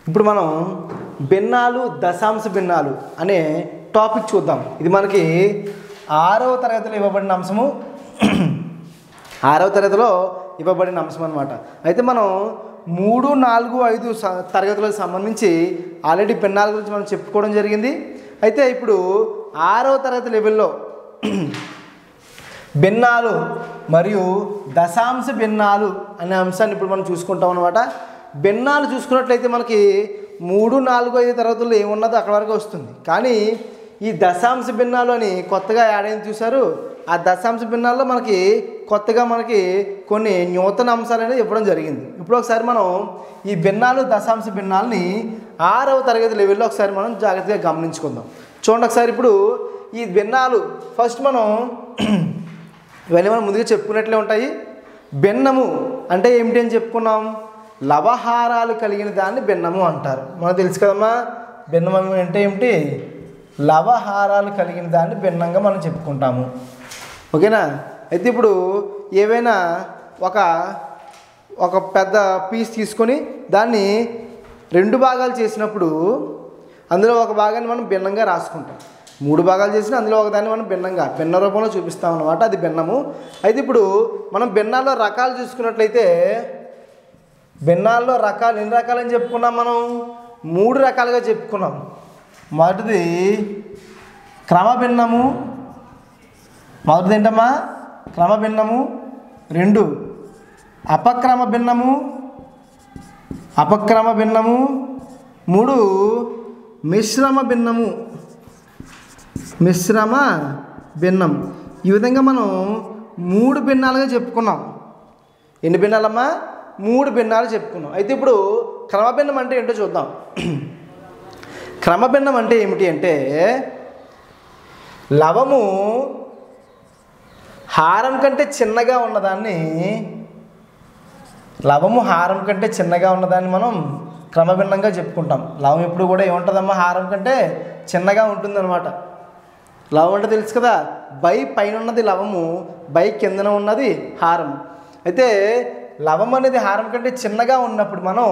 ఇప్పుడు మనం భిన్నాలు దశాంశ భిన్నాలు అనే టాపిక్ చూద్దాం. ఇది మనకి 6వ తరగతిలో ఇవ్వబడిన అంశము. 6వ తరగతిలో ఇవ్వబడిన అంశం అన్నమాట. అయితే మనం 3, 4, 5 తరగతులకు సంబంధించి ఆల్రెడీ భిన్నాల గురించి మనం చెప్పుకోవడం జరిగింది. అయితే ఇప్పుడు 6వ తరగతి లెవెల్లో భిన్నాలు మరియు దశాంశ భిన్నాలు అనే అంశాన్ని ఇప్పుడు మనం చూసుకుంటాం అన్నమాట. భిన్నాలు చూసుకున్నట్లయితే మనకి 3, 4, 5 తరగతుల్లో ఏమున్నదో అక్కడ వరకు వస్తుంది. కానీ ఈ దశాంశ భిన్నాలు అని కొత్తగా యాడ్ అయింది చూసారు. ఆ దశాంశ భిన్నాల్లో మనకి కొత్తగా కొన్ని నూతన అంశాలు అనేది ఇవ్వడం జరిగింది. ఇప్పుడు ఒకసారి మనం ఈ భిన్నాలు దశాంశ భిన్నాలని 6వ తరగతి లెవెల్లో ఒకసారి మనం జాగ్రత్తగా గమనించుకుందాం. చూడండి ఒకసారి. ఇప్పుడు ఈ భిన్నాలు ఫస్ట్ మనం ఇవన్నీ మనం ముందుగా చెప్పుకున్నట్లే ఉంటాయి. భిన్నము అంటే ఏమిటి అని చెప్పుకున్నాం. లవహారాలు కలిగిన దాన్ని భిన్నము అంటారు. మనకు తెలుసు కదమ్మా. భిన్నము అంటే ఏమిటి? లవహారాలు కలిగిన దాన్ని భిన్నంగా మనం చెప్పుకుంటాము. ఓకేనా? అయితే ఇప్పుడు ఏవైనా ఒక పెద్ద పీస్ తీసుకొని దాన్ని 2 భాగాలు చేసినప్పుడు అందులో ఒక భాగాన్ని మనం భిన్నంగా రాసుకుంటాం. 3 భాగాలు చేసిన అందులో ఒకదాన్ని మనం భిన్న రూపంలో చూపిస్తాం అన్నమాట. అది భిన్నము. అయితే ఇప్పుడు మనం భిన్నాల్లో రకాలు చూసుకున్నట్లయితే భిన్నాల్లో రకాలు ఎన్ని రకాలని చెప్పుకున్నాం? మనం 3 రకాలుగా చెప్పుకున్నాం. మొదటిది క్రమభిన్నము. మొదటిది ఏంటమ్మా? క్రమభిన్నము. 2 అపక్రమ భిన్నము. 3 మిశ్రమ భిన్నము. భిన్నం. ఈ విధంగా మనం 3 భిన్నాలుగా చెప్పుకున్నాం. ఎన్ని భిన్నాలమ్మా? 3 భిన్నాలు చెప్పుకున్నాం. అయితే ఇప్పుడు క్రమభిన్నం అంటే ఏంటో చూద్దాం. క్రమభిన్నం అంటే ఏమిటి అంటే లవము హారం కంటే చిన్నగా ఉన్నదాన్ని మనం క్రమభిన్నంగా చెప్పుకుంటాం. లవం ఎప్పుడు కూడా ఏముంటుందమ్మా? హారం కంటే చిన్నగా ఉంటుందన్నమాట. లవం అంటే తెలుసు కదా. పైన ఉన్నది లవము, కిందన ఉన్నది హారం. అయితే లవం అనేది హారం కంటే చిన్నగా ఉన్నప్పుడు మనం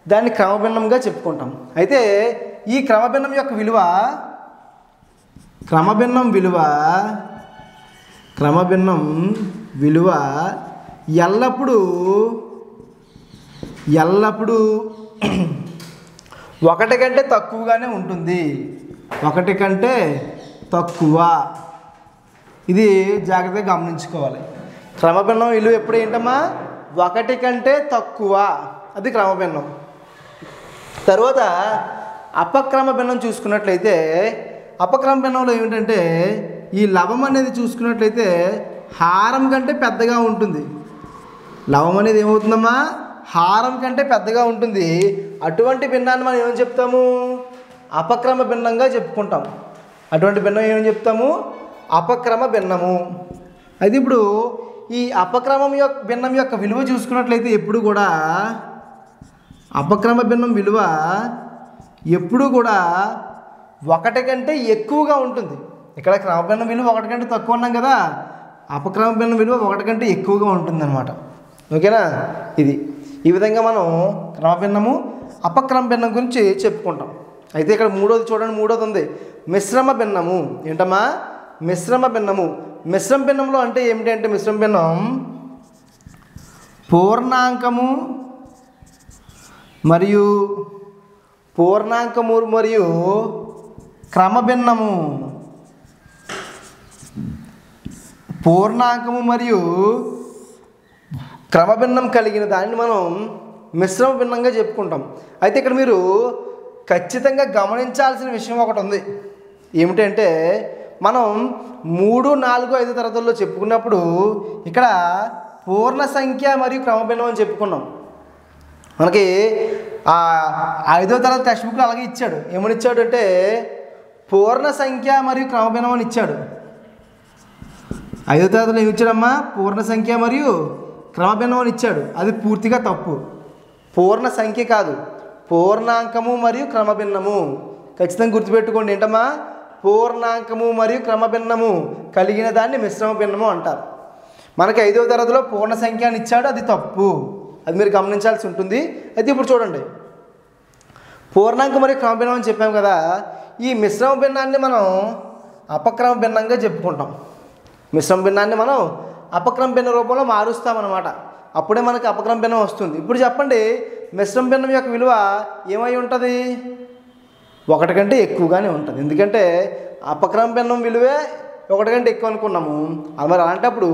దాన్ని క్రమభిన్నంగా చెప్పుకుంటాం. అయితే ఈ క్రమభిన్నం యొక్క విలువ ఎల్లప్పుడూ 1 కంటే తక్కువగానే ఉంటుంది. 1 కంటే తక్కువ. ఇది జాగ్రత్తగా గమనించుకోవాలి. క్రమభిన్నం విలువ ఎప్పుడు ఏంటమ్మా? 1 కంటే తక్కువ. అది క్రమభిన్నం. తర్వాత అపక్రమ భిన్నం చూసుకున్నట్లయితే అపక్రమ భిన్నంలో ఏమిటంటే ఈ లవం అనేది చూసుకున్నట్లయితే హారం కంటే పెద్దగా ఉంటుంది. లవం అనేది ఏమవుతుందమ్మా? హారం కంటే పెద్దగా ఉంటుంది. అటువంటి భిన్నాన్ని మనం ఏమని చెప్తాము? అపక్రమ భిన్నంగా చెప్పుకుంటాం. అటువంటి భిన్నం ఏమని చెప్తాము? అపక్రమ భిన్నము. అయితే ఇప్పుడు ఈ భిన్నం యొక్క విలువ చూసుకున్నట్లయితే ఎప్పుడు కూడా అపక్రమ భిన్నం విలువ ఎప్పుడు కూడా 1 కంటే ఎక్కువగా ఉంటుంది. ఇక్కడ క్రమభిన్నం విలువ 1 కంటే తక్కువ ఉన్నాం కదా. అపక్రమ భిన్నం విలువ 1 కంటే ఎక్కువగా ఉంటుందన్నమాట. ఓకేనా? ఈ విధంగా మనం క్రమభిన్నము అపక్రమ భిన్నం గురించి చెప్పుకుంటాం. అయితే ఇక్కడ మూడోది చూడండి. మూడోది ఉంది మిశ్రమ భిన్నము. ఏంటమ్మా? మిశ్రమ భిన్నము. మిశ్రమ భిన్నంలో అంటే ఏమిటి అంటే మిశ్రమ భిన్నం పూర్ణాంకము మరియు క్రమభిన్నము. పూర్ణాంకము మరియు క్రమభిన్నం కలిగిన దాన్ని మనం మిశ్రమ భిన్నంగా చెప్పుకుంటాం. అయితే ఇక్కడ మీరు ఖచ్చితంగా గమనించాల్సిన విషయం ఒకటి ఉంది. ఏమిటంటే మనం 3, 4, 5 తరగతుల్లో చెప్పుకున్నప్పుడు ఇక్కడ పూర్ణ సంఖ్య మరియు క్రమభిన్నం అని చెప్పుకున్నాం. మనకి 5వ తరగతి టెక్స్ట్ బుక్లో అలాగే ఇచ్చాడు. ఏమని ఇచ్చాడు అంటే పూర్ణ సంఖ్య మరియు క్రమభిన్నం అని ఇచ్చాడు. 5వ తరగతిలో ఏమి ఇచ్చాడమ్మా? పూర్ణ సంఖ్య మరియు క్రమభిన్నం అని ఇచ్చాడు. అది పూర్తిగా తప్పు. పూర్ణ సంఖ్య కాదు, పూర్ణాంకము మరియు క్రమభిన్నము. ఖచ్చితంగా గుర్తుపెట్టుకోండి. ఏంటమ్మా? పూర్ణాంకము మరియు క్రమభిన్నము కలిగిన దాన్ని మిశ్రమ భిన్నము అంటారు. మనకి 5వ తరగతిలో పూర్ణ సంఖ్య అని ఇచ్చాడు. అది తప్పు. అది మీరు గమనించాల్సి ఉంటుంది. అయితే ఇప్పుడు చూడండి. పూర్ణాంకం మరియు క్రమ భిన్నం అని చెప్పాం కదా. ఈ మిశ్రమ భిన్నాన్ని మనం అపక్రమ భిన్నంగా చెప్పుకుంటాం. మిశ్రమ భిన్నాన్ని మనం అపక్రమ భిన్న రూపంలో మారుస్తామన్నమాట. అప్పుడే మనకి అపక్రమ భిన్నం వస్తుంది. ఇప్పుడు చెప్పండి, మిశ్రమ భిన్నం యొక్క విలువ ఏమై ఉంటుంది? 1 కంటే ఎక్కువగానే ఉంటుంది. ఎందుకంటే అపక్రమ భిన్నం విలువే 1 కంటే ఎక్కువ అనుకున్నాము. మరి అలాంటప్పుడు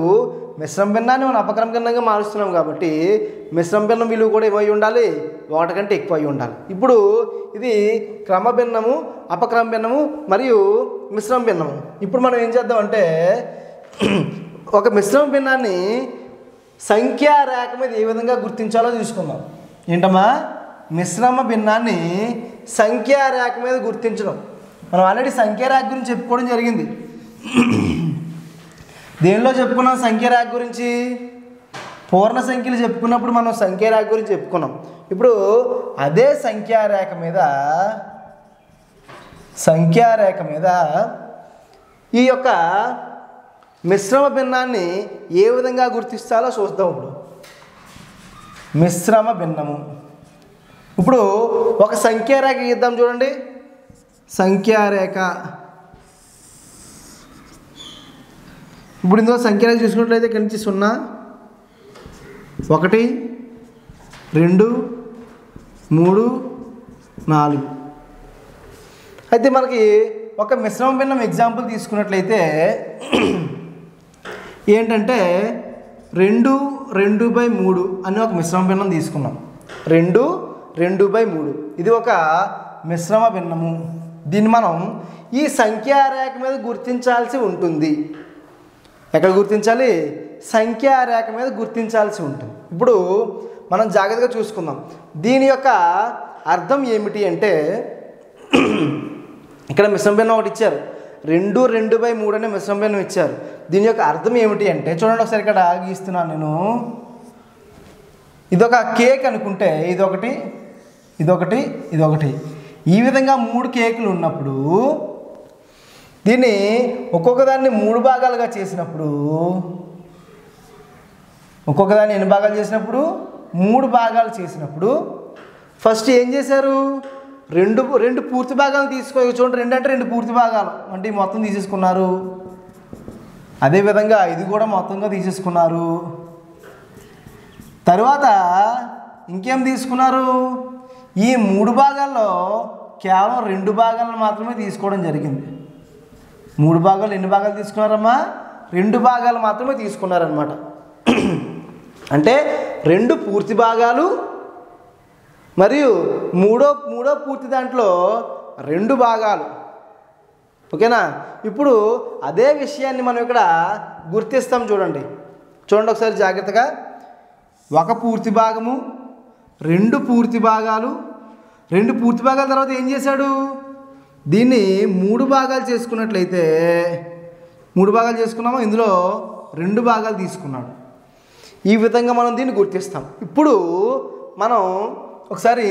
మిశ్రమ భిన్నాన్ని మనం అపక్రమ భిన్నంగా మారుస్తున్నాం కాబట్టి మిశ్రమ భిన్నం విలువ కూడా ఏమై ఉండాలి? 1 కంటే ఎక్కువ అయి ఉండాలి. ఇప్పుడు ఇది క్రమ భిన్నము, అపక్రమ భిన్నము మరియు మిశ్రమ భిన్నము. ఇప్పుడు మనం ఏం చేద్దామంటే ఒక మిశ్రమ భిన్నాన్ని సంఖ్యా రేఖ మీద ఏ విధంగా గుర్తించాలో చూసుకుందాం. ఏంటమ్మా? మిశ్రమ భిన్నాన్ని సంఖ్యా రేఖ మీద గుర్తించడం. మనం ఆల్రెడీ సంఖ్యా రేఖ గురించి చెప్పుకోవడం జరిగింది. దేనిలో చెప్పుకున్నాం సంఖ్యా రేఖ గురించి? పూర్ణ సంఖ్యలు చెప్పుకున్నప్పుడు మనం సంఖ్యా రేఖ గురించి చెప్పుకున్నాం. ఇప్పుడు అదే సంఖ్యా రేఖ మీద ఈ యొక్క మిశ్రమ భిన్నాన్ని ఏ విధంగా గుర్తిస్తాలో చూద్దాం. ఇప్పుడు మిశ్రమ భిన్నము. ఇప్పుడు ఒక సంఖ్యారేఖ గీద్దాం చూడండి. సంఖ్యారేఖ. ఇప్పుడు ఇందులో సంఖ్యారేఖ చూసుకున్నట్లయితే ఇక్కడి నుంచి 0, 1, 2, 3, 4. అయితే మనకి ఒక మిశ్రమ భిన్నం ఎగ్జాంపుల్ తీసుకున్నట్లయితే ఏంటంటే 2, 2/3 అని ఒక మిశ్రమ భిన్నం తీసుకున్నాం. 2, 2/3 ఇది ఒక మిశ్రమ భిన్నము. దీన్ని మనం ఈ సంఖ్యారేఖ మీద గుర్తించాల్సి ఉంటుంది. ఎక్కడ గుర్తించాలి? సంఖ్యారేఖ మీద గుర్తించాల్సి ఉంటుంది. ఇప్పుడు మనం జాగ్రత్తగా చూసుకుందాం. దీని యొక్క అర్థం ఏమిటి అంటే ఇక్కడ మిశ్రమ భిన్నం ఒకటి ఇచ్చారు, 2, 2/3 అనే మిశ్రమ భిన్నం ఇచ్చారు. దీని యొక్క అర్థం ఏమిటి అంటే చూడండి ఒకసారి, ఇక్కడ గీస్తున్నాను నేను. ఇదొక కేక్ అనుకుంటే ఇదొకటి, ఇదొకటి, ఇదొకటి, ఈ విధంగా 3 కేకులు ఉన్నప్పుడు దీన్ని ఒక్కొక్క దాన్ని 3 భాగాలుగా చేసినప్పుడు, ఒక్కొక్క దాన్ని ఎన్ని భాగాలు చేసినప్పుడు? 3 భాగాలు చేసినప్పుడు ఫస్ట్ ఏం చేశారు? రెండు పూర్తి భాగాలు చూడండి. 2 అంటే 2 పూర్తి భాగాలు అంటే మొత్తం తీసేసుకున్నారు. అదేవిధంగా ఇది కూడా మొత్తంగా తీసేసుకున్నారు. తర్వాత ఇంకేం తీసుకున్నారు? ఈ 3 భాగాల్లో కేవలం 2 భాగాలను మాత్రమే తీసుకోవడం జరిగింది. 3 భాగాలు ఎన్ని భాగాలు తీసుకున్నారమ్మా? 2 భాగాలు మాత్రమే తీసుకున్నారనమాట. అంటే 2 పూర్తి భాగాలు మరియు మూడో పూర్తి దాంట్లో 2 భాగాలు. ఓకేనా? ఇప్పుడు అదే విషయాన్ని మనం ఇక్కడ గుర్తిస్తాం. చూడండి ఒకసారి జాగ్రత్తగా. 1 పూర్తి భాగము, 2 పూర్తి భాగాలు. 2 పూర్తి భాగాల తర్వాత ఏం చేశాడు? దీన్ని 3 భాగాలు చేసుకున్నట్లయితే 3 భాగాలు చేసుకున్నాము, ఇందులో 2 భాగాలు తీసుకున్నాడు. ఈ విధంగా మనం దీన్ని గుర్తిస్తాం. ఇప్పుడు మనం ఒకసారి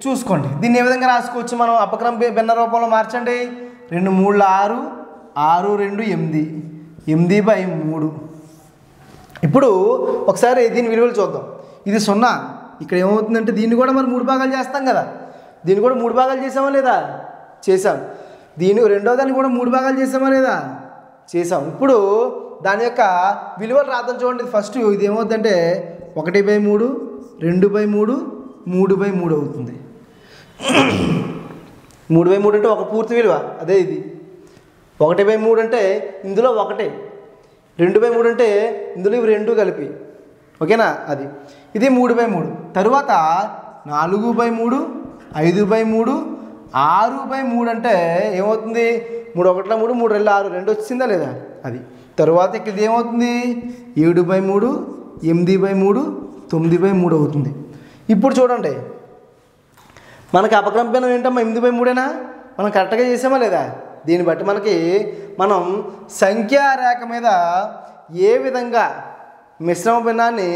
చూసుకోండి, దీన్ని ఏ విధంగా రాసుకోవచ్చు మనం? అపక్రమ భిన్న రూపంలో మార్చండి. 2, 3, 6, 6, 2, 8, 8/3. ఇప్పుడు ఒకసారి దీని విలువలు చూద్దాం. ఇది 0. ఇక్కడ ఏమవుతుందంటే దీన్ని కూడా మరి 3 భాగాలు చేస్తాం కదా. దీన్ని కూడా 3 భాగాలు చేసామా లేదా? చేసాం. రెండో దాన్ని కూడా 3 భాగాలు చేసామా లేదా? చేసాం. ఇప్పుడు దాని యొక్క విలువలు రాద్దాం. చూడండి ఫస్ట్ ఇది ఏమవుతుందంటే 1/3, 2/3, 3/3 అవుతుంది. 3/3 అంటే ఒక పూర్తి విలువ. అదే ఇది 1/3 అంటే ఇందులో 1, 2/3 అంటే ఇందులో ఇవి 2 కలిపి. ఓకేనా? అది ఇది 3/3. తరువాత 4/3, 5/3, 6/3 అంటే ఏమవుతుంది? 3 1 3, 3 2 6, 2 వచ్చిందా లేదా? అది. తరువాత ఇక్కడ ఇది ఏమవుతుంది? 7/3, 8/3, 9/3 అవుతుంది. ఇప్పుడు చూడండి మనకి అపక్రమ భిన్నం ఏంటమ్మా? 8/3ఏనా? మనం కరెక్ట్గా చేసామా లేదా? దీన్ని బట్టి మనం సంఖ్యారేఖ మీద ఏ విధంగా మిశ్రమ భిన్నాన్ని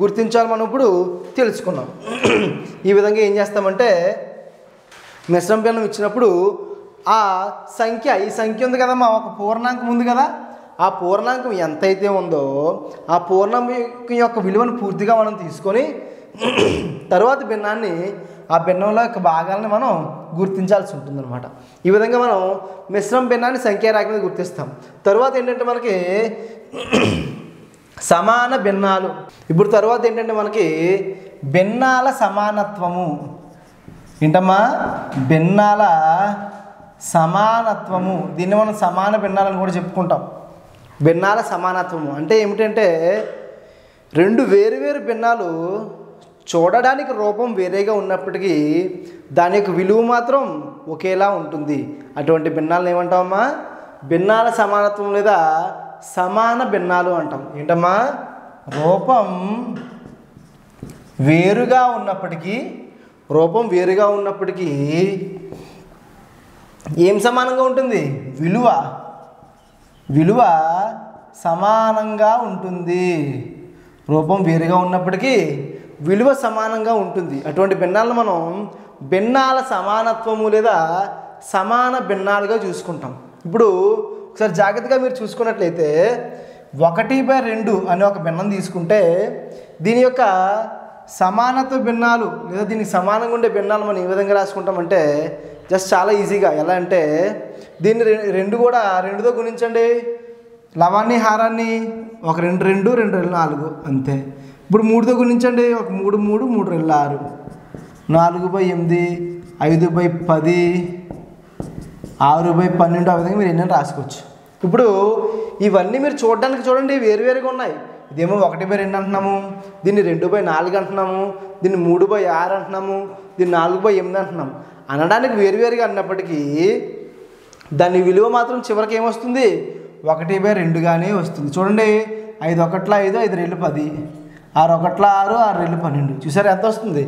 గుర్తించాలి మనం ఇప్పుడు తెలుసుకున్నాం. ఈ విధంగా ఏం చేస్తామంటే మిశ్రమ భిన్నం ఇచ్చినప్పుడు ఆ సంఖ్య, ఈ సంఖ్య ఉంది కదమ్మా, ఒక పూర్ణాంకం ఉంది కదా, ఆ పూర్ణాంకం ఎంతైతే ఉందో ఆ పూర్ణాంకం యొక్క విలువను పూర్తిగా మనం తీసుకొని తర్వాత భిన్నాన్ని ఆ భిన్నంలో యొక్క భాగాలను మనం గుర్తించాల్సి ఉంటుందన్నమాట. ఈ విధంగా మనం మిశ్రమ భిన్నాన్ని సంఖ్యారేఖ మీద గుర్తిస్తాం. తర్వాత ఏంటంటే మనకి సమాన భిన్నాలు. ఇప్పుడు తర్వాత ఏంటంటే మనకి భిన్నాల సమానత్వము. ఏంటమ్మా? భిన్నాల సమానత్వము. దీన్ని మనం సమాన భిన్నాలని కూడా చెప్పుకుంటాం. భిన్నాల సమానత్వము అంటే ఏమిటంటే రెండు వేరువేరు భిన్నాలు చూడడానికి రూపం వేరేగా ఉన్నప్పటికీ దాని యొక్క విలువ మాత్రం ఒకేలా ఉంటుంది. అటువంటి భిన్నాలను ఏమంటామమ్మా? భిన్నాల సమానత్వం లేదా సమాన భిన్నాలు అంటాం. ఏంటమ్మా? రూపం వేరుగా ఉన్నప్పటికీ ఏం సమానంగా ఉంటుంది? విలువ సమానంగా ఉంటుంది. రూపం వేరుగా ఉన్నప్పటికీ విలువ సమానంగా ఉంటుంది. అటువంటి భిన్నాలను మనం భిన్నాల సమానత్వము లేదా సమాన భిన్నాలుగా చూసుకుంటాం. ఇప్పుడు ఒకసారి జాగ్రత్తగా మీరు చూసుకున్నట్లయితే 1/2 అనే ఒక భిన్నం తీసుకుంటే దీని యొక్క సమానత్వ భిన్నాలు లేదా దీనికి సమానంగా ఉండే భిన్నాలు మనం ఏ విధంగా రాసుకుంటామంటే జస్ట్ చాలా ఈజీగా. ఎలా అంటే దీన్ని 2 కూడా 2తో గుణించండి. లవాన్ని హారాన్ని 1 2 2 2 2 4 అంతే. ఇప్పుడు 3తో గుణించండి. 1 3 3 3 2 6 4/8 5/10 6/12 ఆ విధంగా మీరు ఎన్నైనా రాసుకోవచ్చు. ఇప్పుడు ఇవన్నీ మీరు చూడండి వేరువేరుగా ఉన్నాయి. ఇదేమో 1/2 అంటున్నాము, దీన్ని 2/4 అంటున్నాము, దీన్ని 3/6 అంటున్నాము, దీన్ని 4/8 అంటున్నాము. అనడానికి వేరువేరుగా అన్నప్పటికీ దాని విలువ మాత్రం చివరికి ఏమొస్తుంది? 1/2గానే వస్తుంది. చూడండి, 5 1 5 5 2 10 6 1 6 6 2 12. చూసారు ఎంత వస్తుంది?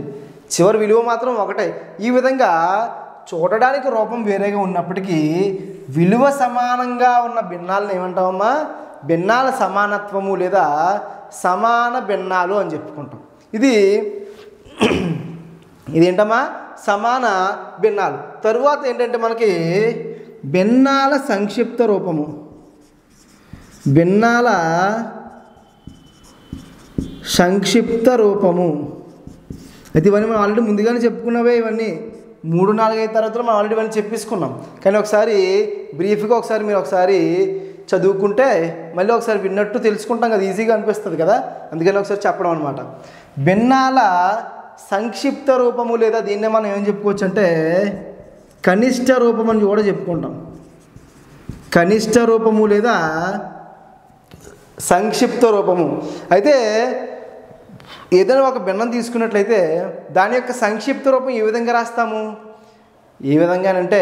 చివరి విలువ మాత్రం ఒకటే. ఈ విధంగా చూడడానికి రూపం వేరేగా ఉన్నప్పటికీ విలువ సమానంగా ఉన్న భిన్నాలను ఏమంటామమ్మా? భిన్నాల సమానత్వము లేదా సమాన భిన్నాలు అని చెప్పుకుంటాం. ఇదేంటమ్మా? సమాన భిన్నాలు. తరువాత ఏంటంటే మనకి భిన్నాల సంక్షిప్త రూపము. భిన్నాల సంక్షిప్త రూపము అయితే ఇవన్నీ మనం ఆల్రెడీ ముందుగానే చెప్పుకున్నవే. ఇవన్నీ 3 4 5 తరగతులు మనం ఆల్రెడీ ఇవన్నీ చెప్పేసుకున్నాం. కానీ ఒకసారి బ్రీఫ్గా మీరు ఒకసారి చదువుకుంటే మళ్ళీ ఒకసారి విన్నట్టు తెలుసుకుంటాం కదా, ఈజీగా అనిపిస్తుంది కదా, అందుకని ఒకసారి చెప్పడం అనమాట. భిన్నాల సంక్షిప్త రూపము లేదా దీన్నే మనం ఏం చెప్పుకోవచ్చు అంటే కనిష్ట రూపం అని కూడా చెప్పుకుంటాం. కనిష్ట రూపము లేదా సంక్షిప్త రూపము. అయితే ఏదైనా ఒక భిన్నం తీసుకున్నట్లయితే దాని యొక్క సంక్షిప్త రూపం ఏ విధంగా రాస్తాము? ఏ విధంగానంటే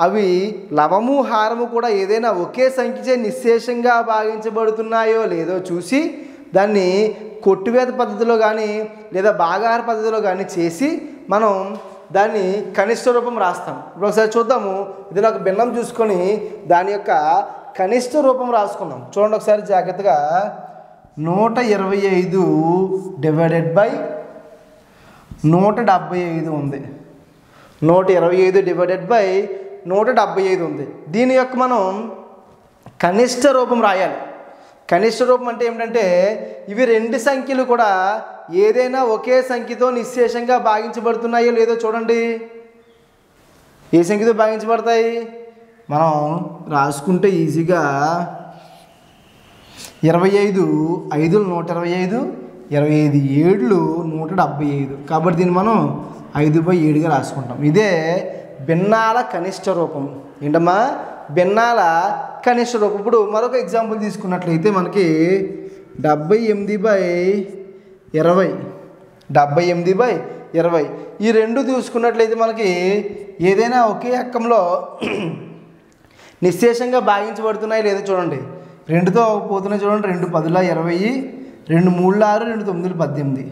అవి లవము హారము కూడా ఏదైనా ఒకే సంఖ్యచే నిశ్శేషంగా భాగించబడుతున్నాయో లేదో చూసి దాన్ని కొట్టివేత పద్ధతిలో కానీ లేదా భాగాహార పద్ధతిలో కానీ చేసి మనం దాన్ని కనిష్ట రూపం రాస్తాం. ఇప్పుడు ఒకసారి చూద్దాము. ఇది ఒక భిన్నం చూసుకొని దాని యొక్క కనిష్ట రూపం రాసుకుందాం. చూడండి ఒకసారి జాగ్రత్తగా. 125 డివైడెడ్ బై 175 ఉంది. 125 డివైడెడ్ బై 175 ఉంది. దీని యొక్క మనం కనిష్ట రూపం రాయాలి. కనిష్ట రూపం అంటే ఏమిటంటే ఇవి 2 సంఖ్యలు కూడా ఏదైనా ఒకే సంఖ్యతో నిశ్శేషంగా భాగించబడుతున్నాయో లేదో చూడండి. ఏ సంఖ్యతో భాగించబడతాయి మనం రాసుకుంటే ఈజీగా 25 5 125 25 7 175. కాబట్టి దీన్ని మనం 5/7గా రాసుకుంటాం. ఇదే భిన్నాల కనిష్ట రూపం. ఏంటమ్మా? భిన్నాల కనిష్ట రూపం. ఇప్పుడు మరొక ఎగ్జాంపుల్ తీసుకున్నట్లయితే మనకి 78/20 78/20 ఈ రెండు చూసుకున్నట్లయితే మనకి ఏదైనా ఒకే అక్కంలో నిశ్శేషంగా భాగించబడుతున్నాయి లేదో చూడండి. 2తో పోతున్నాయి చూడండి. 2 10 20 2 3 6 2 9 18.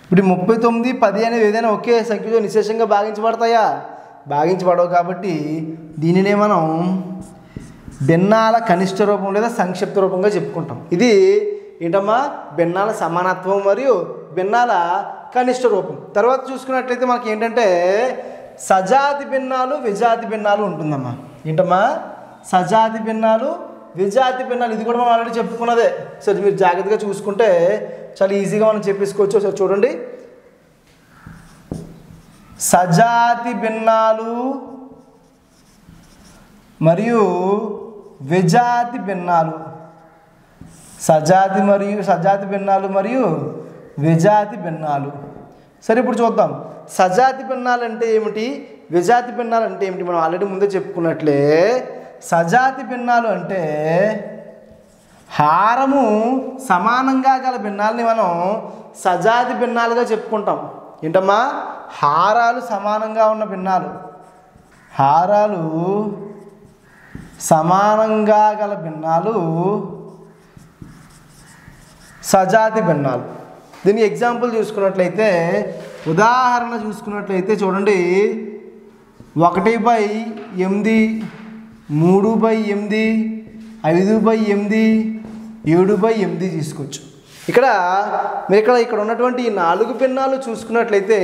ఇప్పుడు 39 10 అనేవి ఏదైనా ఒకే సంఖ్యతో నిశ్శేషంగా భాగించబడతాయా? భాగించబడవు. కాబట్టి దీనినే మనం భిన్నాల కనిష్ట రూపం లేదా సంక్షిప్త రూపంగా చెప్పుకుంటాం. ఇది ఏంటమ్మా? భిన్నాల సమానత్వం మరియు భిన్నాల కనిష్ట రూపం. తర్వాత చూసుకున్నట్లయితే మనకి ఏంటంటే సజాతి భిన్నాలు విజాతి భిన్నాలు ఉంటుందమ్మా. ఏంటమ్మా? సజాతి భిన్నాలు విజాతి భిన్నాలు. ఇది కూడా మనం ఆల్రెడీ చెప్పుకున్నదే. సరే మీరు జాగ్రత్తగా చూసుకుంటే చాలా ఈజీగా మనం చెప్పేసుకోవచ్చు. ఒకసారి చూడండి. సజాతి భిన్నాలు మరియు విజాతి భిన్నాలు. సజాతి భిన్నాలు మరియు విజాతి భిన్నాలు. సరే, ఇప్పుడు చూద్దాం సజాతి భిన్నాలు అంటే ఏమిటి, విజాతి భిన్నాలు అంటే ఏమిటి. మనం ఆల్రెడీ ముందే చెప్పుకున్నట్లే సజాతి భిన్నాలు అంటే హారము సమానంగా గల భిన్నాలని మనం సజాతి భిన్నాలుగా చెప్పుకుంటాం. ఏంటమ్మా? హారాలు సమానంగా ఉన్న భిన్నాలు, హారాలు సమానంగా గల భిన్నాలు సజాతి భిన్నాలు. దీనికి ఎగ్జాంపుల్ చూసుకున్నట్లయితే, ఉదాహరణ చూసుకున్నట్లయితే చూడండి, 1/8, 3/8, 5/8, 7/8 తీసుకోవచ్చు. ఇక్కడ ఉన్నటువంటి ఈ 4 భిన్నాలు చూసుకున్నట్లయితే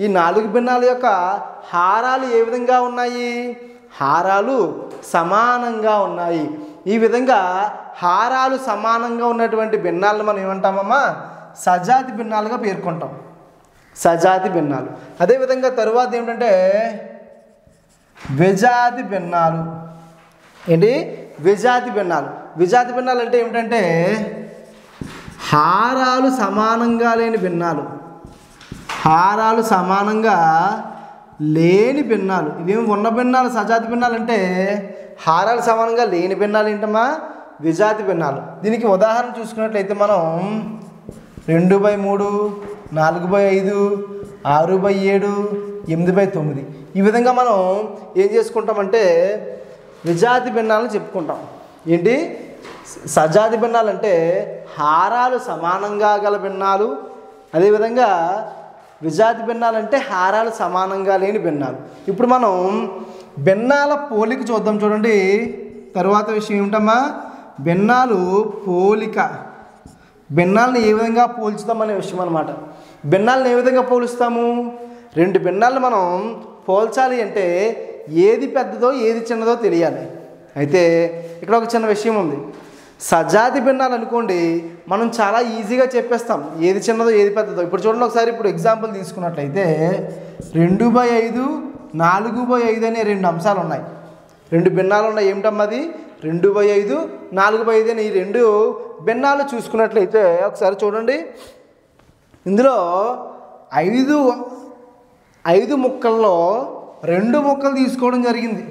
ఈ 4 భిన్నాల యొక్క హారాలు ఏ విధంగా ఉన్నాయి? హారాలు సమానంగా ఉన్నాయి. ఈ విధంగా హారాలు సమానంగా ఉన్నటువంటి భిన్నాలను మనం ఏమంటామమ్మా? సజాతి భిన్నాలుగా పేర్కొంటాం. సజాతి భిన్నాలు. అదేవిధంగా తరువాత ఏమిటంటే విజాతి భిన్నాలు. ఏంటి? విజాతి భిన్నాలు. విజాతి భిన్నాలు అంటే ఏమిటంటే హారాలు సమానంగా లేని భిన్నాలు, హారాలు సమానంగా లేని భిన్నాలు. ఇవేమి ఉన్న భిన్నాలు. సజాతి భిన్నాలు అంటే హారాలు సమానంగా లేని భిన్నాలు ఏంటమ్మా? విజాతి భిన్నాలు. దీనికి ఉదాహరణ చూసుకున్నట్లయితే మనం 2/3, 4/5, 6/7, 8/9 ఈ విధంగా మనం ఏం చేసుకుంటామంటే విజాతి భిన్నాలను చెప్పుకుంటాం. ఏంటి? సజాతి భిన్నాలు అంటే హారాలు సమానంగా గల భిన్నాలు. అదేవిధంగా విజాతి భిన్నాలు అంటే హారాలు సమానంగా లేని భిన్నాలు. ఇప్పుడు మనం భిన్నాల పోలిక చూద్దాం. చూడండి, తరువాత విషయం ఏమిటమ్మా? భిన్నాలు పోలిక. భిన్నాలను ఏ విధంగా పోల్చుతామనే విషయం అన్నమాట. భిన్నాలను ఏ విధంగా పోలుస్తాము? 2 భిన్నాలను మనం పోల్చాలి అంటే ఏది పెద్దదో ఏది చిన్నదో తెలియాలి. అయితే ఇక్కడ ఒక చిన్న విషయం ఉంది. సజాతి భిన్నాలు అనుకోండి, మనం చాలా ఈజీగా చెప్పేస్తాం ఏది చిన్నదో ఏది పెద్దదో. ఇప్పుడు చూడండి ఒకసారి, ఇప్పుడు ఎగ్జాంపుల్ తీసుకున్నట్లయితే 2/5, 4/5 అనే 2 అంశాలు ఉన్నాయి, 2 భిన్నాలు ఉన్నాయి. ఏమిటమ్మా అది? 2/5, 4/5 అని ఈ 2 భిన్నాలు చూసుకున్నట్లయితే ఒకసారి చూడండి. ఇందులో 5 ముక్కల్లో 2 ముక్కలు తీసుకోవడం జరిగింది.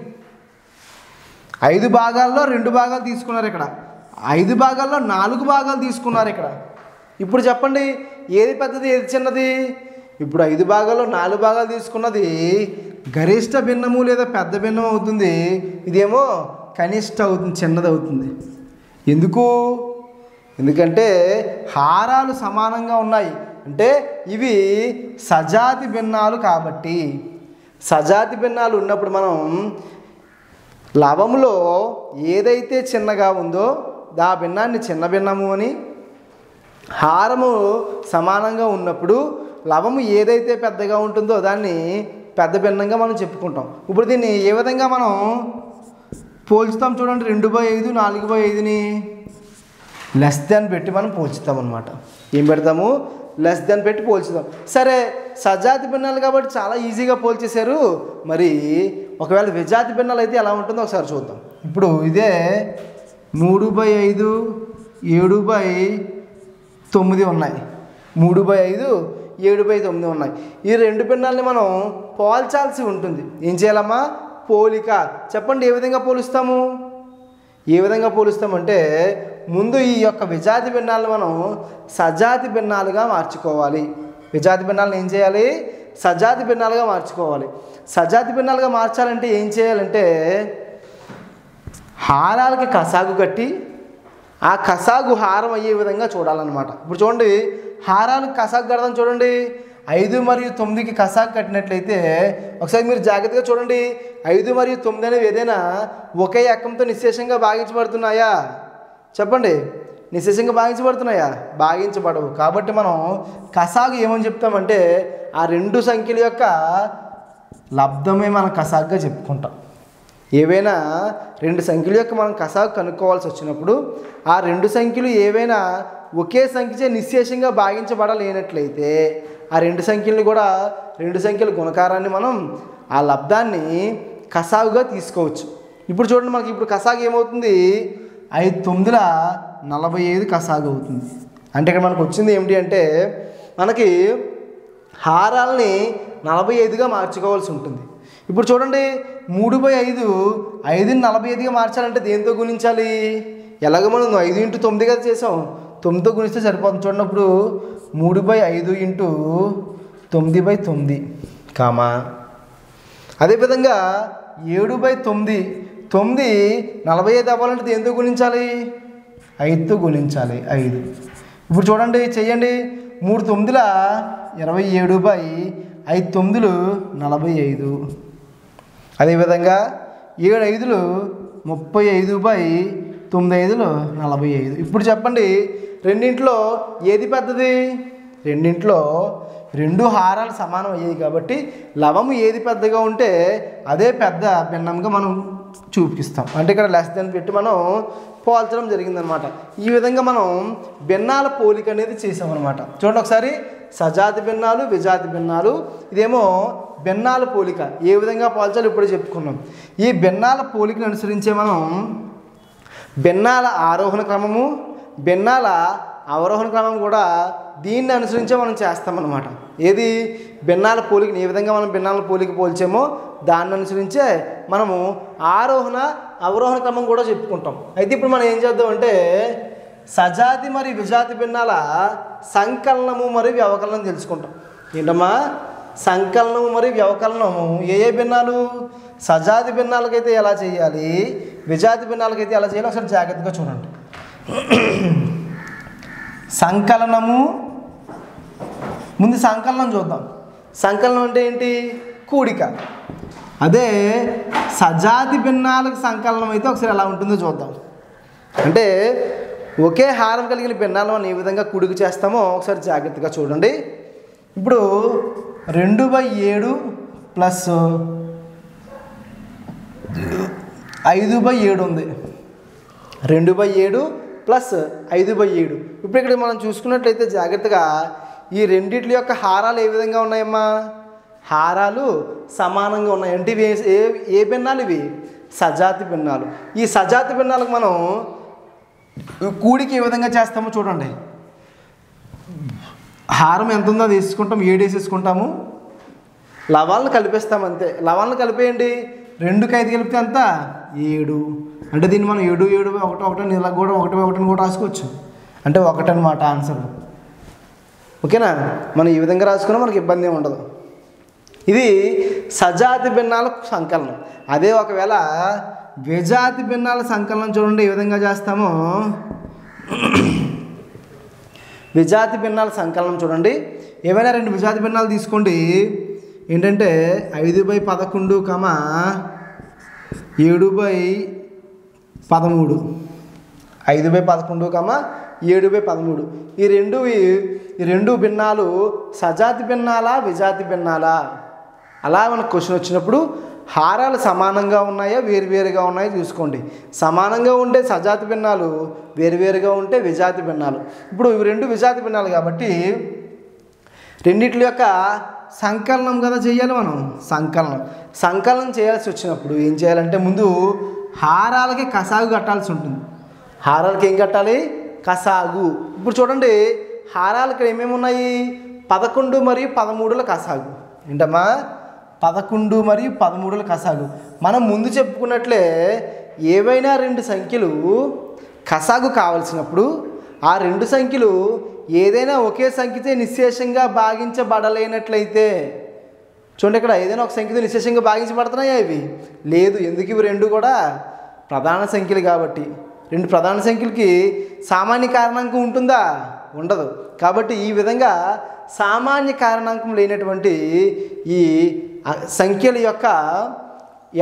5 భాగాల్లో 2 భాగాలు తీసుకున్నారు. ఇక్కడ 5 భాగాల్లో 4 భాగాలు తీసుకున్నారు. ఇక్కడ ఇప్పుడు చెప్పండి, ఏది పెద్దది ఏది చిన్నది? ఇప్పుడు 5 భాగాల్లో 4 భాగాలు తీసుకున్నది గరిష్ట భిన్నము లేదా పెద్ద భిన్నం అవుతుంది. ఇదేమో కనిష్ట అవుతుంది, చిన్నది అవుతుంది. ఎందుకంటే హారాలు సమానంగా ఉన్నాయి, అంటే ఇవి సజాతి భిన్నాలు. కాబట్టి సజాతి భిన్నాలు ఉన్నప్పుడు మనం లవములో ఏదైతే చిన్నగా ఉందో ఆ భిన్నాన్ని చిన్న భిన్నము అని, హారము సమానంగా ఉన్నప్పుడు లవము ఏదైతే పెద్దగా ఉంటుందో దాన్ని పెద్ద భిన్నంగా మనం చెప్పుకుంటాం. ఇప్పుడు దీన్ని ఏ విధంగా మనం పోల్చుతాం? చూడండి, 2/5, 4/5ని లెస్ దాన్ పెట్టి మనం పోల్చుతాం అన్నమాట. ఏం పెడతాము? లెస్ దాన్ పెట్టి పోల్చుతాం. సరే, సజాతి భిన్నాలు కాబట్టి చాలా ఈజీగా పోల్చేశారు. మరి ఒకవేళ విజాతి భిన్నాలు అయితే ఎలా ఉంటుందో ఒకసారి చూద్దాం. ఇప్పుడు ఇదే 3/5, 7/9 ఉన్నాయి, 3/5, 7/9 ఉన్నాయి. ఈ 2 భిన్నాలని మనం పోల్చాల్సి ఉంటుంది. ఏం చేయాలమ్మా? పోలిక. చెప్పండి, ఏ విధంగా పోలుస్తాము? ఏ విధంగా పోలుస్తామంటే ముందు ఈ యొక్క విజాతి భిన్నాలను మనం సజాతి భిన్నాలుగా మార్చుకోవాలి. విజాతి భిన్నాలను ఏం చేయాలి? సజాతి భిన్నాలుగా మార్చుకోవాలి. సజాతి భిన్నాలుగా మార్చాలంటే ఏం చేయాలంటే హారాలకి కసాగు కట్టి ఆ కసాగు హారం అయ్యే విధంగా చూడాలన్నమాట. ఇప్పుడు చూడండి, హారాలకు కసాగు కడదాం. చూడండి, 5 మరియు 9కి కసాగు కట్టినట్లయితే ఒకసారి మీరు జాగ్రత్తగా చూడండి, 5 మరియు 9 అనేవి ఏదైనా ఒకే ఎక్కంతో నిశ్శేషంగా భాగించబడుతున్నాయా? చెప్పండి, నిశ్శేషంగా భాగించబడుతున్నాయా? భాగించబడవు. కాబట్టి మనం కసాగు ఏమని చెప్తామంటే ఆ 2 సంఖ్యల యొక్క లబ్ధమే మనం కసాగుగా చెప్పుకుంటాం. ఏవైనా 2 సంఖ్యల యొక్క మనం కసాగు కనుక్కోవాల్సి వచ్చినప్పుడు ఆ 2 సంఖ్యలు ఏవైనా ఒకే సంఖ్యచే నిశ్శేషంగా భాగించబడలేనట్లయితే ఆ రెండు సంఖ్యల్ని కూడా రెండు సంఖ్యల గుణకారాన్ని మనం ఆ లబ్ధాన్ని కసాగుగా తీసుకోవచ్చు. ఇప్పుడు చూడండి, మనకి ఇప్పుడు కసాగు ఏమవుతుంది, 5 9ల 45 కసాగు అవుతుంది. అంటే ఇక్కడ మనకు వచ్చింది ఏమిటి అంటే మనకి హారాలని 45గా మార్చుకోవాల్సి ఉంటుంది. ఇప్పుడు చూడండి 3/5 5ని 45గా మార్చాలంటే దేంతో గుణించాలి? ఎలాగో మనం 5 × 9గా చేసాం, 9తో గుణిస్తే సరిపోతుంది. చూడండి, ఇప్పుడు 3/5 × 9/9 కామా, అదేవిధంగా 7/9 9 45 అవ్వాలంటే దేంతో గుణించాలి? 5తో గుణించాలి 5. ఇప్పుడు చూడండి, చెయ్యండి, 3 9ల 27/5 9లు 45. అదేవిధంగా 7 5లు 35/9 5లు 45. ఇప్పుడు చెప్పండి, రెండింటిలో ఏది పెద్దది? రెండింటిలో రెండు హారాలు సమానం అయ్యాయి కాబట్టి లవము ఏది పెద్దగా ఉంటే అదే పెద్ద భిన్నంగా మనం చూపిస్తాం. అంటే ఇక్కడ లెస్ దెన్ పెట్టి మనం పోల్చడం జరిగిందనమాట. ఈ విధంగా మనం భిన్నాల పోలిక అనేది చేసామన్నమాట. చూడండి ఒకసారి, సజాతి భిన్నాలు, విజాతి భిన్నాలు, ఇదేమో భిన్నాల పోలిక. ఏ విధంగా పోల్చాలి ఇప్పుడే చెప్పుకున్నాం. ఈ భిన్నాల పోలికను అనుసరించే మనం భిన్నాల ఆరోహణ క్రమము, భిన్నాల అవరోహణ క్రమం కూడా దీన్ని అనుసరించే మనం చేస్తామన్నమాట. ఏది? భిన్నాల పోలికని ఏ విధంగా మనం భిన్నాల పోలిక పోల్చామో దాన్ని అనుసరించే మనము ఆరోహణ అవరోహణ క్రమం కూడా చెప్పుకుంటాం. అయితే ఇప్పుడు మనం ఏం చేద్దామంటే సజాతి మరియు విజాతి భిన్నాల సంకలనము మరియు వ్యవకలనం తెలుసుకుంటాం. ఏంటమ్మా? సంకలనము మరియు వ్యవకలనము ఏ భిన్నాలు? సజాతి భిన్నాలకైతే ఎలా చేయాలి, విజాతి భిన్నాలకైతే ఎలా చేయాలి ఒకసారి జాగ్రత్తగా చూడండి. సంకలనము, ముందు సంకలనం చూద్దాం. సంకలనం అంటే ఏంటి? కూడిక. అదే సజాతి భిన్నాలకు సంకలనం అయితే ఒకసారి ఎలా ఉంటుందో చూద్దాం. అంటే ఒకే హారం కలిగిన భిన్నాలను మనం ఏ విధంగా కూడిక చేస్తామో ఒకసారి జాగ్రత్తగా చూడండి. ఇప్పుడు 2/7 ప్లస్ 5/7 ఉంది. 2/7 ప్లస్ 5/7. ఇప్పుడు ఇక్కడ మనం చూసుకున్నట్లయితే జాగ్రత్తగా ఈ రెండిట్ల యొక్క హారాలు ఏ విధంగా ఉన్నాయమ్మా? హారాలు సమానంగా ఉన్నాయి. అంటే ఇవి ఏ భిన్నాలు? ఇవి సజాతి భిన్నాలు. ఈ సజాతి భిన్నాలకు మనం కూడిక ఏ విధంగా చేస్తామో చూడండి. హారం ఎంత ఉందో అది వేసుకుంటాం, 7 వేసేసుకుంటాము, లవాలను కలిపేస్తాం అంతే. లవాలను కలిపేయండి, 2కి 5 కలిపితే అంత 7. అంటే దీన్ని మనం 7 7 1 1 ఇలా కూడా 1/1 కూడా రాసుకోవచ్చు. అంటే 1 అన్నమాట ఆన్సర్. ఓకేనా? మనం ఈ విధంగా రాసుకున్నా మనకి ఇబ్బంది ఏమి ఉండదు. ఇది సజాతి భిన్నాల సంకలనం. అదే ఒకవేళ విజాతి భిన్నాల సంకలనం చూడండి ఏ విధంగా చేస్తామో. విజాతి భిన్నాల సంకలనం చూడండి. ఏమైనా 2 విజాతి భిన్నాలు తీసుకోండి. ఏంటంటే 5/11, 7/13, 5/11, 7/13. ఈ రెండు భిన్నాలు సజాతి భిన్నాలా, విజాతి భిన్నాలా? అలా మనకు క్వశ్చన్ వచ్చినప్పుడు హారాలు సమానంగా ఉన్నాయా, వేరువేరుగా ఉన్నాయో చూసుకోండి. సమానంగా ఉంటే సజాతి భిన్నాలు, వేరువేరుగా ఉంటే విజాతి భిన్నాలు. ఇప్పుడు ఇవి 2 విజాతి భిన్నాలు కాబట్టి రెండిట్ల యొక్క సంకలనం కదా చేయాలి మనం. సంకలనం చేయాల్సి వచ్చినప్పుడు ఏం చేయాలంటే ముందు హారాలకి కసాగు కట్టాల్సి ఉంటుంది. హారాలకి ఏం కట్టాలి? కసాగు. ఇప్పుడు చూడండి, హారాలు ఇక్కడ ఏమేమి ఉన్నాయి? 11 మరియు 13ల కసాగు. ఏంటమ్మా? 11 మరియు 13ల కసాగు. మనం ముందు చెప్పుకున్నట్లే ఏవైనా 2 సంఖ్యలు కసాగు కావలసినప్పుడు ఆ 2 సంఖ్యలు ఏదైనా ఒకే సంఖ్యతో నిశ్శేషంగా భాగించబడలేనట్లయితే, చూడండి ఇక్కడ ఏదైనా ఒక సంఖ్యతో నిశ్శేషంగా భాగించబడుతున్నాయా? ఇవి లేదు. ఎందుకు? ఇవి 2 కూడా ప్రధాన సంఖ్యలు కాబట్టి. 2 ప్రధాన సంఖ్యలకి సామాన్య కారణాంకం ఉంటుందా? ఉండదు. కాబట్టి ఈ విధంగా సామాన్య కారణాంకం లేనటువంటి ఈ సంఖ్యల యొక్క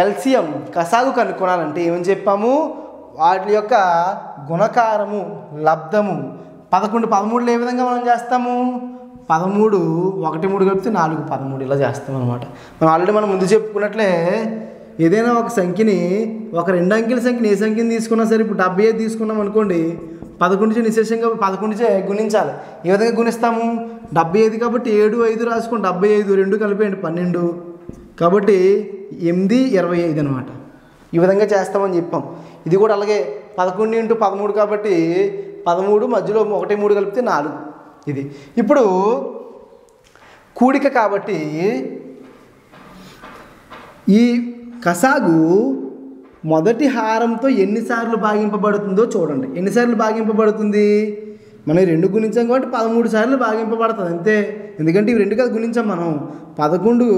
ఎల్సిఎం కసాగు కనుక్కోవాలంటే ఏమని చెప్పాము? వాటి యొక్క గుణకారము, లబ్ధము. 11 13లో ఏ విధంగా మనం చేస్తాము? 13 1 3 కలిపితే 4 13 ఇలా చేస్తాం అనమాట. మనం ముందు చెప్పుకున్నట్లే ఏదైనా ఒక సంఖ్యని, ఒక 2 అంకెల సంఖ్యని ఏ సంఖ్యని తీసుకున్నా సరే, ఇప్పుడు 75 తీసుకున్నాం అనుకోండి, 11 నిశేషం కాబట్టి 11 గుణించాలి. ఏ విధంగా గుణిస్తాము? 75 కాబట్టి 7 5 రాసుకోండి. 75 2 కలిపేయండి 12 కాబట్టి 8 25 అనమాట. ఈ విధంగా చేస్తామని చెప్పాం. ఇది కూడా అలాగే 11 × 13 కాబట్టి 13 మధ్యలో 1 3 కలిపితే 4 ఇది. ఇప్పుడు కూడిక కాబట్టి ఈ కసాగు మొదటి హారంతో ఎన్నిసార్లు భాగింపబడుతుందో చూడండి. ఎన్నిసార్లు భాగింపబడుతుంది? మనం 2 గుణించాం కాబట్టి 13 సార్లు భాగింపబడుతుంది అంతే. ఎందుకంటే ఇవి 2 కదా గుణించాం మనం. 11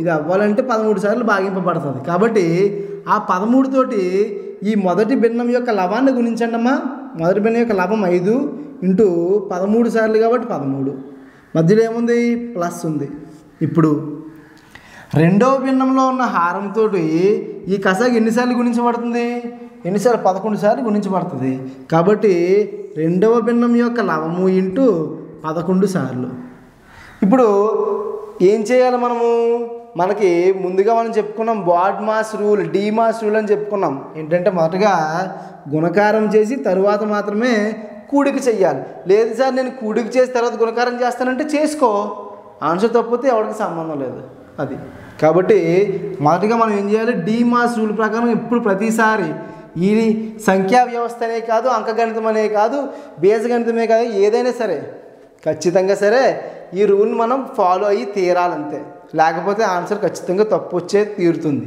ఇది అవ్వాలంటే 13 సార్లు భాగింపబడుతుంది. కాబట్టి ఆ 13 తోటి ఈ మొదటి భిన్నం యొక్క లవాన్ని గుణించండి అమ్మా. మొదటి భిన్నం యొక్క లవం 5 × 13 సార్లు కాబట్టి 13. మధ్యలో ఏముంది? ప్లస్ ఉంది. ఇప్పుడు రెండవ భిన్నంలో ఉన్న హారంతో ఈ కసాగు ఎన్నిసార్లు గుణించబడుతుంది? 11 సార్లు గుణించబడుతుంది. కాబట్టి రెండవ భిన్నం యొక్క లవము × 11 సార్లు. ఇప్పుడు ఏం చేయాలి మనము? మనకి ముందుగా మనం చెప్పుకున్నాం బాడ్మాస్ రూల్, డీమాస్ రూల్ అని చెప్పుకున్నాం. ఏంటంటే మొదటగా గుణకారం చేసి తరువాత మాత్రమే కూడిక చెయ్యాలి. లేదు సార్ నేను కూడిక చేసి తర్వాత గుణకారం చేస్తానంటే చేసుకో, ఆన్సర్ తప్పితే ఎవరికి సంబంధం లేదు అది. కాబట్టి మొదటిగా మనం ఏం చేయాలి? డీమాస్ రూల్ ప్రకారం ఇప్పుడు ప్రతిసారి ఈ సంఖ్యా వ్యవస్థ అనే కాదు, అంకగణితం అనే కాదు, బీజగణితమే కాదు, ఏదైనా సరే ఖచ్చితంగా సరే ఈ రూల్ని మనం ఫాలో అయ్యి తీరాలంతే. లేకపోతే ఆన్సర్ ఖచ్చితంగా తప్పు వచ్చే తీరుతుంది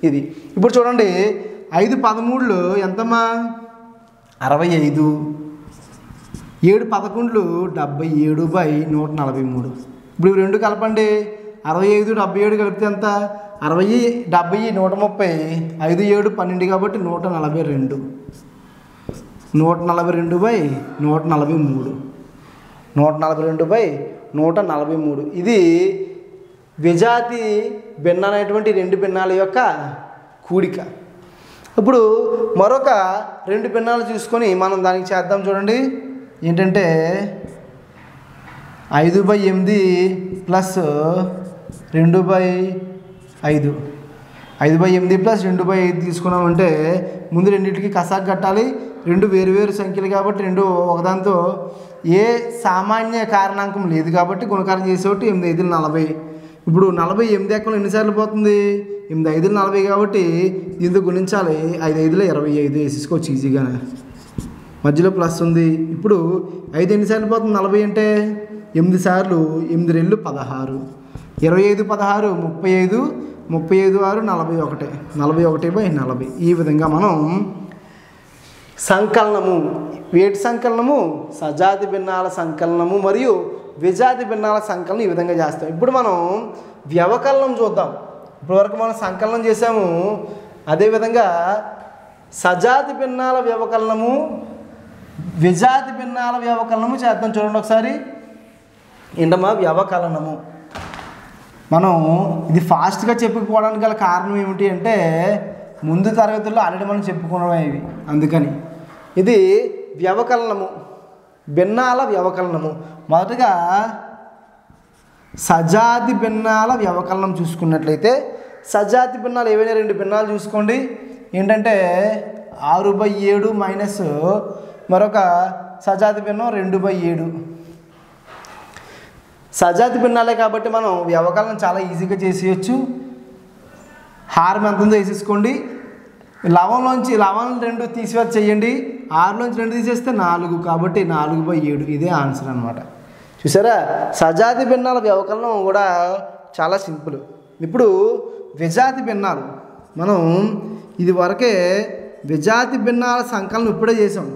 ఇది. ఇప్పుడు చూడండి 5 13 ఎంతమ్మా? 65. 7 11 77/143. ఇప్పుడు ఇవి 2 కలపండి. 65 77 కలిపితే ఎంత? 60 70 130. 5 7 12 కాబట్టి 142. 142/143. 142/143. ఇది విజాతి భిన్న అనేటువంటి 2 భిన్నాల యొక్క కూడిక. ఇప్పుడు మరొక 2 భిన్నాలు చూసుకొని మనం దానికి చేద్దాం. చూడండి ఏంటంటే 5/8 ప్లస్ 2/5. 5/8 ప్లస్ 2/5 తీసుకున్నామంటే ముందు రెండింటికి కసాగు కట్టాలి. 2 వేరు సంఖ్యలు కాబట్టి 2 ఒకదాంతో ఏ సామాన్య కారణాంకం లేదు కాబట్టి గుణకారం చేసేవాటి 8 5 40. ఇప్పుడు 48 ఎక్కలు ఎన్నిసార్లు పోతుంది? 8 5 40 కాబట్టి దీంతో గుణించాలి. 5 5 25 వేసేసుకోవచ్చు ఈజీగానే. మధ్యలో ప్లస్ ఉంది. ఇప్పుడు 5 ఎన్నిసార్లు పోతుంది? 40 అంటే 8 సార్లు. 8 2 16. 25 16 35 35 6 41. 41/40. ఈ విధంగా మనం సంకలనము, వేటి సంకలనము? సజాతి భిన్నాల సంకలనము మరియు విజాతి భిన్నాల సంకలనం ఈ విధంగా చేస్తాం. ఇప్పుడు మనం వ్యవకలనం చూద్దాం. ఇప్పటివరకు మనం సంకలనం చేసాము. అదేవిధంగా సజాతి భిన్నాల వ్యవకలనము, విజాతి భిన్నాల వ్యవకలనము చేద్దాం. చూడండి ఒకసారి. ఏంటమ్మా? వ్యవకలనము. మనం ఇది ఫాస్ట్గా చెప్పుకోవడానికి గల కారణం ఏమిటి అంటే ముందు తరగతుల్లో ఆల్రెడీ మనం చెప్పుకున్నాం ఇవి, అందుకని. ఇది వ్యవకలనము, భిన్నాల వ్యవకలనము. మొదటగా సజాతి భిన్నాల వ్యవకలనం చూసుకున్నట్లయితే సజాతి భిన్నాలు ఏవైనా 2 భిన్నాలు చూసుకోండి. ఏంటంటే 6/7 మైనస్ మరొక సజాతి భిన్నం 2/7. సజాతి భిన్నాలే కాబట్టి మనం వ్యవకలనం చాలా ఈజీగా చేసేయచ్చు. హారం ఎంత ఉందో వేసేసుకోండి. లవంలోంచి 2 తీసివేసి చేయండి. 6లోంచి 2 తీసేస్తే 4 కాబట్టి 4/7. ఇదే ఆన్సర్ అనమాట. చూసారా? సజాతి భిన్నాల వ్యవకలనం కూడా చాలా సింపుల్. ఇప్పుడు విజాతి భిన్నాలు మనం ఇది వరకే విజాతి భిన్నాల సంకలనం ఇప్పుడే చేసాం.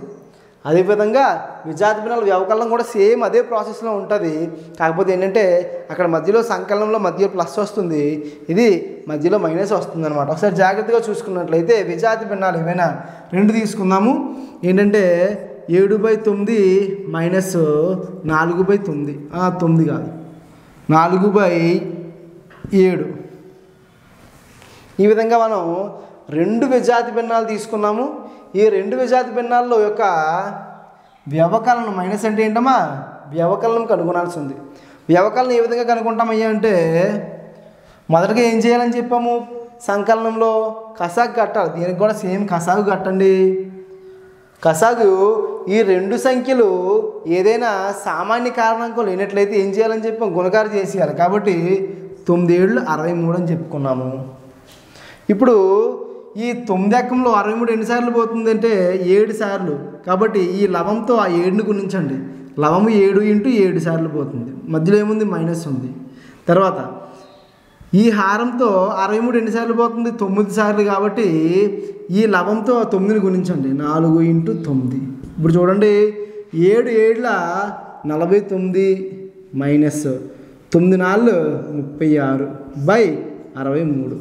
అదేవిధంగా విజాతి భిన్నాల వ్యవకలనం కూడా సేమ్ అదే ప్రాసెస్లో ఉంటుంది. కాకపోతే ఏంటంటే అక్కడ మధ్యలో సంకలనంలో మధ్యలో ప్లస్ వస్తుంది, ఇది మధ్యలో మైనస్ వస్తుంది అనమాట. ఒకసారి జాగ్రత్తగా చూసుకున్నట్లయితే విజాతి భిన్నాలు ఏమైనా 2 తీసుకుందాము. ఏంటంటే 7/9 మైనస్ 4/9. 9 కాదు, 4/7. ఈ విధంగా మనం 2 విజాతి భిన్నాలు తీసుకున్నాము. ఈ 2 విజాతి భిన్నాల్లో యొక్క వ్యవకలనం మైనస్ అంటే ఏంటమ్మా? వ్యవకలనం కనుగొనాల్సి ఉంది. వ్యవకలనం ఏ విధంగా కనుక్కుంటామయ్యా అంటే మొదటగా ఏం చేయాలని చెప్పాము? సంకలనంలో కసాగు కట్టాలి. దీనికి కూడా సేమ్ కసాగు కట్టండి. కసాగు ఈ రెండు సంఖ్యలు ఏదైనా సామాన్య కారణాంకం లేనట్లయితే ఏం చేయాలని చెప్పి గుణకారం చేసేయాలి. కాబట్టి 9 7 63 అని చెప్పుకున్నాము. ఇప్పుడు ఈ 9 ఎక్కంలో 63 ఎన్నిసార్లు పోతుంది అంటే 7 సార్లు. కాబట్టి ఈ లవంతో ఆ 7ని గుణించండి. లవము 7 × 7 సార్లు పోతుంది. మధ్యలో ఏముంది? మైనస్ ఉంది. తర్వాత ఈ హారంతో 63 ఎన్నిసార్లు పోతుంది? 9 సార్లు. కాబట్టి ఈ లవంతో 9ని గుణించండి. 4 × 9. ఇప్పుడు చూడండి 7 7 49 మైనస్ 9 4 36/63.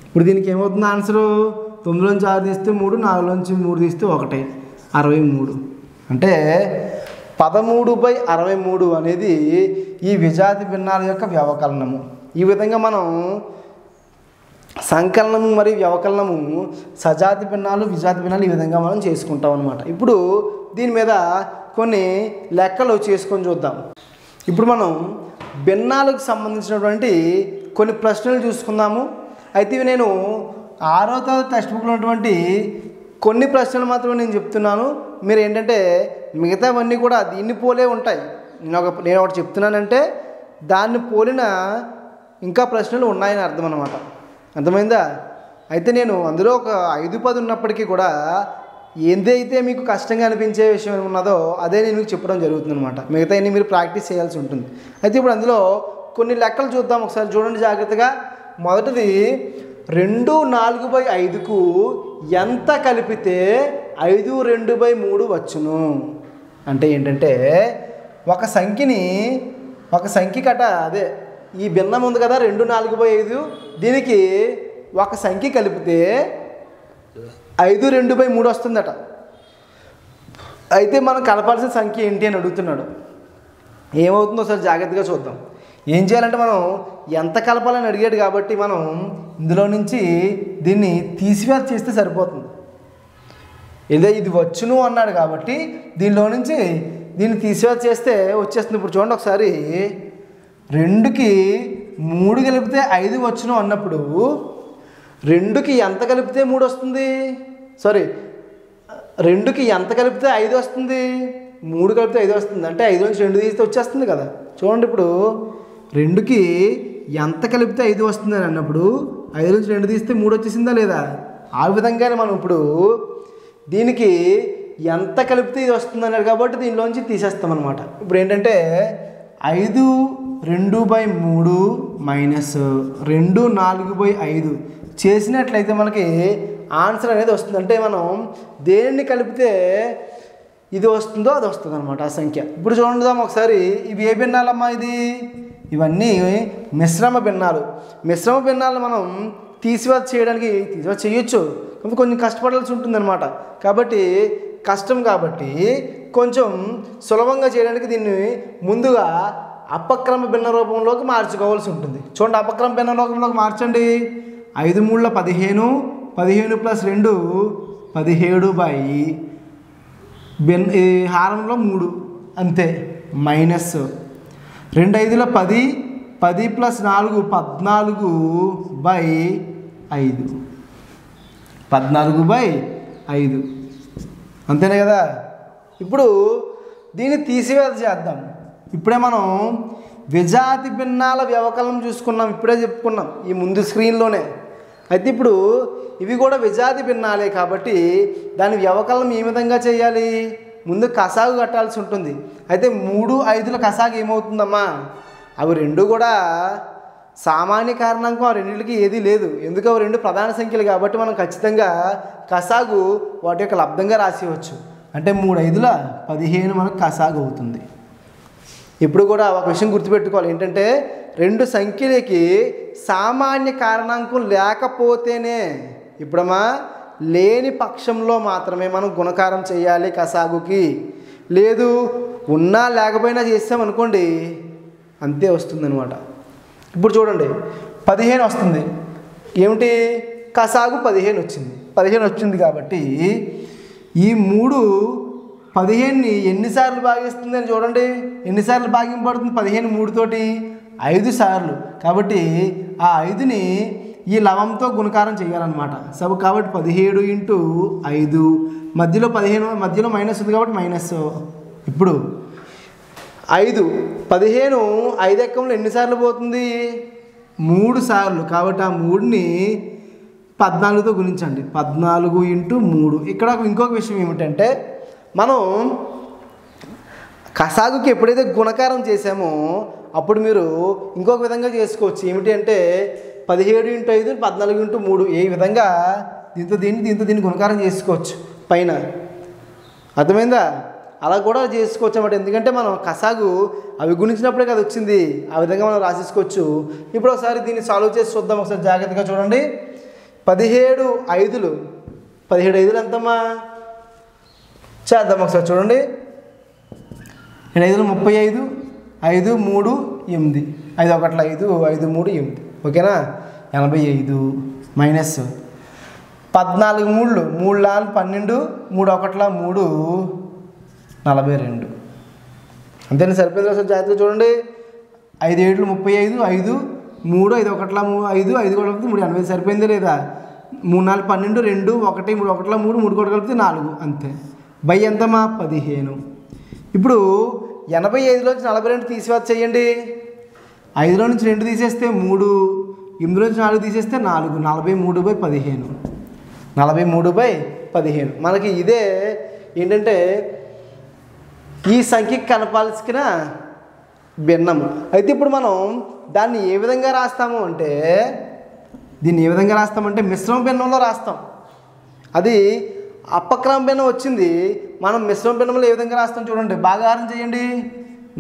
ఇప్పుడు దీనికి ఏమవుతుంది ఆన్సరు? 9లోంచి 6 తీస్తే 3, 4లోంచి 3 తీస్తే 1, 63. అంటే 13/63 అనేది ఈ విజాతి భిన్నాల యొక్క వ్యవకలనము. ఈ విధంగా మనం సంకలనము మరియు వ్యవకలనము, సజాతి భిన్నాలు, విజాతి భిన్నాలు ఈ విధంగా మనం చేసుకుంటాం అన్నమాట. ఇప్పుడు దీని మీద కొన్ని లెక్కలు చేసుకొని చూద్దాం. ఇప్పుడు మనం భిన్నాలకు సంబంధించినటువంటి కొన్ని ప్రశ్నలు చూసుకుందాము. అయితే ఇవి నేను 6వ తరగతి టెక్స్ట్ బుక్లో ఉన్నటువంటి కొన్ని ప్రశ్నలు మాత్రమే నేను చెప్తున్నాను. మీరు ఏంటంటే మిగతావన్నీ కూడా దీన్ని పోలే ఉంటాయి. నేను ఒకటి చెప్తున్నానంటే దాన్ని పోలిన ఇంకా ప్రశ్నలు ఉన్నాయని అర్థం అన్నమాట. అర్థమైందా? అయితే నేను అందులో ఒక 5 10 ఉన్నప్పటికీ కూడా ఏదైతే మీకు కష్టంగా అనిపించే విషయం ఉన్నదో అదే నేను మీకు చెప్పడం జరుగుతుంది అనమాట. మిగతా మీరు ప్రాక్టీస్ చేయాల్సి ఉంటుంది. అయితే ఇప్పుడు అందులో కొన్ని లెక్కలు చూద్దాం. ఒకసారి చూడండి జాగ్రత్తగా. మొదటిది 2 4/5కు ఎంత కలిపితే 5 2/3 వచ్చును అంటే ఏంటంటే ఒక సంఖ్య కట అదే ఈ భిన్నం ఉంది కదా 2 4/5, దీనికి ఒక సంఖ్య కలిపితే 5 2/3 వస్తుందట. అయితే మనం కలపాల్సిన సంఖ్య ఏంటి అని అడుగుతున్నాడు. ఏమవుతుందో ఒకసారి జాగ్రత్తగా చూద్దాం. ఏం చేయాలంటే మనం ఎంత కలపాలని అడిగాడు కాబట్టి మనం ఇందులో నుంచి దీన్ని తీసివేత చేస్తే సరిపోతుంది. ఏదో ఇది వచ్చును అన్నాడు కాబట్టి దీనిలో నుంచి దీన్ని తీసివేత చేస్తే వచ్చేస్తుంది. ఇప్పుడు చూడండి ఒకసారి 2కి 3 కలిపితే 5 వచ్చును అన్నప్పుడు 2కి ఎంత కలిపితే 3 వస్తుంది? 2కి ఎంత కలిపితే 5 వస్తుంది? 3 కలిపితే 5 వస్తుంది. అంటే 5 నుంచి 2 తీస్తే వచ్చేస్తుంది కదా. చూడండి ఇప్పుడు 2కి ఎంత కలిపితే 5 వస్తుంది అని అన్నప్పుడు 5 నుంచి 2 తీస్తే 3 వచ్చేసిందా లేదా? ఆ విధంగానే మనం ఇప్పుడు దీనికి ఎంత కలిపితే ఇది వస్తుంది అన్నాడు కాబట్టి దీనిలోంచి తీసేస్తాం అనమాట. ఇప్పుడు ఏంటంటే 5 2/3 మైనస్ 2 4/5 చేసినట్లయితే మనకి ఆన్సర్ అనేది వస్తుంది. అంటే మనం దేన్ని కలిపితే ఇది వస్తుందో అది వస్తుంది అనమాట ఆ సంఖ్య. ఇప్పుడు చూడండిదాం ఒకసారి. ఇవి ఏ భిన్నాలమ్మా? ఇవన్నీ మిశ్రమ భిన్నాలు. మిశ్రమ భిన్నాలను మనం తీసివేత చేయొచ్చు, కొంచెం కష్టపడాల్సి ఉంటుంది అనమాట. కాబట్టి కష్టం కాబట్టి కొంచెం సులభంగా చేయడానికి దీన్ని ముందుగా అపక్రమ భిన్న రూపంలోకి మార్చుకోవాల్సి ఉంటుంది. చూడండి అపక్రమ భిన్న రూపంలోకి మార్చండి. 5 3 15, 15 + 2 17 హారంలో 3 అంతే మైనస్ 2 5 10, 10 + 4 14/5 14/5 అంతేనే కదా. ఇప్పుడు దీన్ని తీసివేత చేద్దాం. ఇప్పుడే మనం విజాతి భిన్నాల వ్యవకలనం చూసుకున్నాం, ఇప్పుడే చెప్పుకున్నాం ఈ ముందు స్క్రీన్లోనే. అయితే ఇప్పుడు ఇవి కూడా విజాతి భిన్నాలే కాబట్టి దాని వ్యవకలనం ఏ విధంగా చేయాలి? ముందు కసాగు కట్టాల్సి ఉంటుంది. అయితే 3 5ల కసాగు ఏమవుతుందమ్మా? అవి రెండు కూడా సామాన్య కారణాంకం, ఆ రెండింటికి ఏదీ లేదు. ఎందుకు? అవి రెండు ప్రధాన సంఖ్యలు కాబట్టి మనం ఖచ్చితంగా కసాగు వాటి యొక్క లబ్ధంగా రాసివచ్చు. అంటే 3 5ల 15 మనకు కసాగు అవుతుంది. ఇప్పుడు కూడా ఒక విషయం గుర్తుపెట్టుకోవాలి ఏంటంటే రెండు సంఖ్యలకి సామాన్య కారణాంకం లేకపోతేనే, ఇప్పుడమ్మా లేని పక్షంలో మాత్రమే మనం గుణకారం చేయాలి కసాగుకి. లేదు ఉన్నా లేకపోయినా చేసామనుకోండి అంతే వస్తుందన్నమాట. ఇప్పుడు చూడండి 15 వస్తుంది. ఏమిటి? కసాగు 15 వచ్చింది. 15 వచ్చింది కాబట్టి ఈ 3 15ని ఎన్నిసార్లు భాగిస్తుంది అని చూడండి. ఎన్నిసార్లు భాగింపబడుతుంది? 15 3 తోటి 5 సార్లు. కాబట్టి ఆ 5ని ఈ లవంతో గుణకారం చేయాలన్నమాట. కాబట్టి 17 ఇంటూ 5 మధ్యలో 15 మధ్యలో మైనస్ ఉంది కాబట్టి మైనస్. ఇప్పుడు 15 5 ఎక్కంలో ఎన్నిసార్లు పోతుంది? 3 సార్లు. కాబట్టి ఆ 3ని 14తో గుణించండి. 14 ఇంటూ 3. ఇక్కడ ఇంకొక విషయం ఏమిటంటే మనం కసాగుకి ఎప్పుడైతే గుణకారం చేసామో అప్పుడు మీరు ఇంకొక విధంగా చేసుకోవచ్చు. ఏమిటి అంటే 17 ఇంటూ 5 14 ఇంటూ 3 ఏ విధంగా దీంతో దీన్ని గుణకారం చేసుకోవచ్చు పైన. అర్థమైందా? అలా కూడా చేసుకోవచ్చు అన్నమాట. ఎందుకంటే మనం కసాగు అవి గుణించినప్పుడే కదా వచ్చింది. ఆ విధంగా మనం రాసేసుకోవచ్చు. ఇప్పుడు ఒకసారి దీన్ని సాల్వ్ చేసి చూద్దాం. ఒకసారి జాగ్రత్తగా చూడండి. 17 5లు 17 5లు ఎంతమ్మా? చేద్దాం ఒకసారి చూడండి. 7 5లు 35 5 3 8 5 1 5 5 3 8 ఓకేనా? 85 మైనస్ 14 3 3 4 12 3 1 3 42 అంతేనా? సరిపోయింది. ఒకసారి జాగ్రత్తగా చూడండి. 5 7 35 5 3 5 1 5 5 కూడా కలిపితే 3 80 సరిపోయింది లేదా? 3 4 12 2 1 3 1 3 3 కూడా కలిపితే 4 అంతే. బై ఎంతమా? 15. ఇప్పుడు 85లోంచి 42 తీసివేత చేయండి. 5లో నుంచి 2 తీసేస్తే 3, 8లో నుంచి 4 తీసేస్తే 4, 43/15. 43/15 మనకి ఇదే ఏంటంటే ఈ సంఖ్యకి కలపాల్సిన భిన్నము. అయితే ఇప్పుడు మనం దాన్ని ఏ విధంగా రాస్తాము అంటే మిశ్రమ భిన్నంలో రాస్తాం. అది అపక్రమ భిన్నం వచ్చింది. మనం మిశ్రమ భిన్నంలో ఏ విధంగా రాస్తాం చూడండి. బాగా ఆరం చేయండి.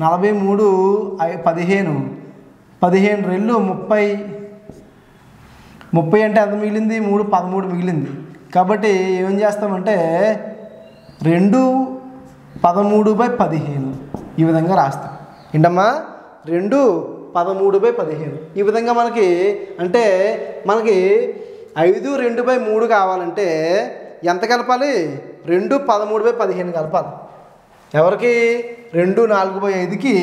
43 15 15 2 30 30 అంటే ఎంత మిగిలింది? 3 13 మిగిలింది. కాబట్టి ఏం చేస్తామంటే 2 13/15 ఈ విధంగా రాస్తాం. ఏంటమ్మా? 2 13/15 ఈ విధంగా మనకి అంటే మనకి 5 2/3 కావాలంటే ఎంత కలపాలి? 2 13/15 కలపాలి. ఎవరికి? 2 4/5కి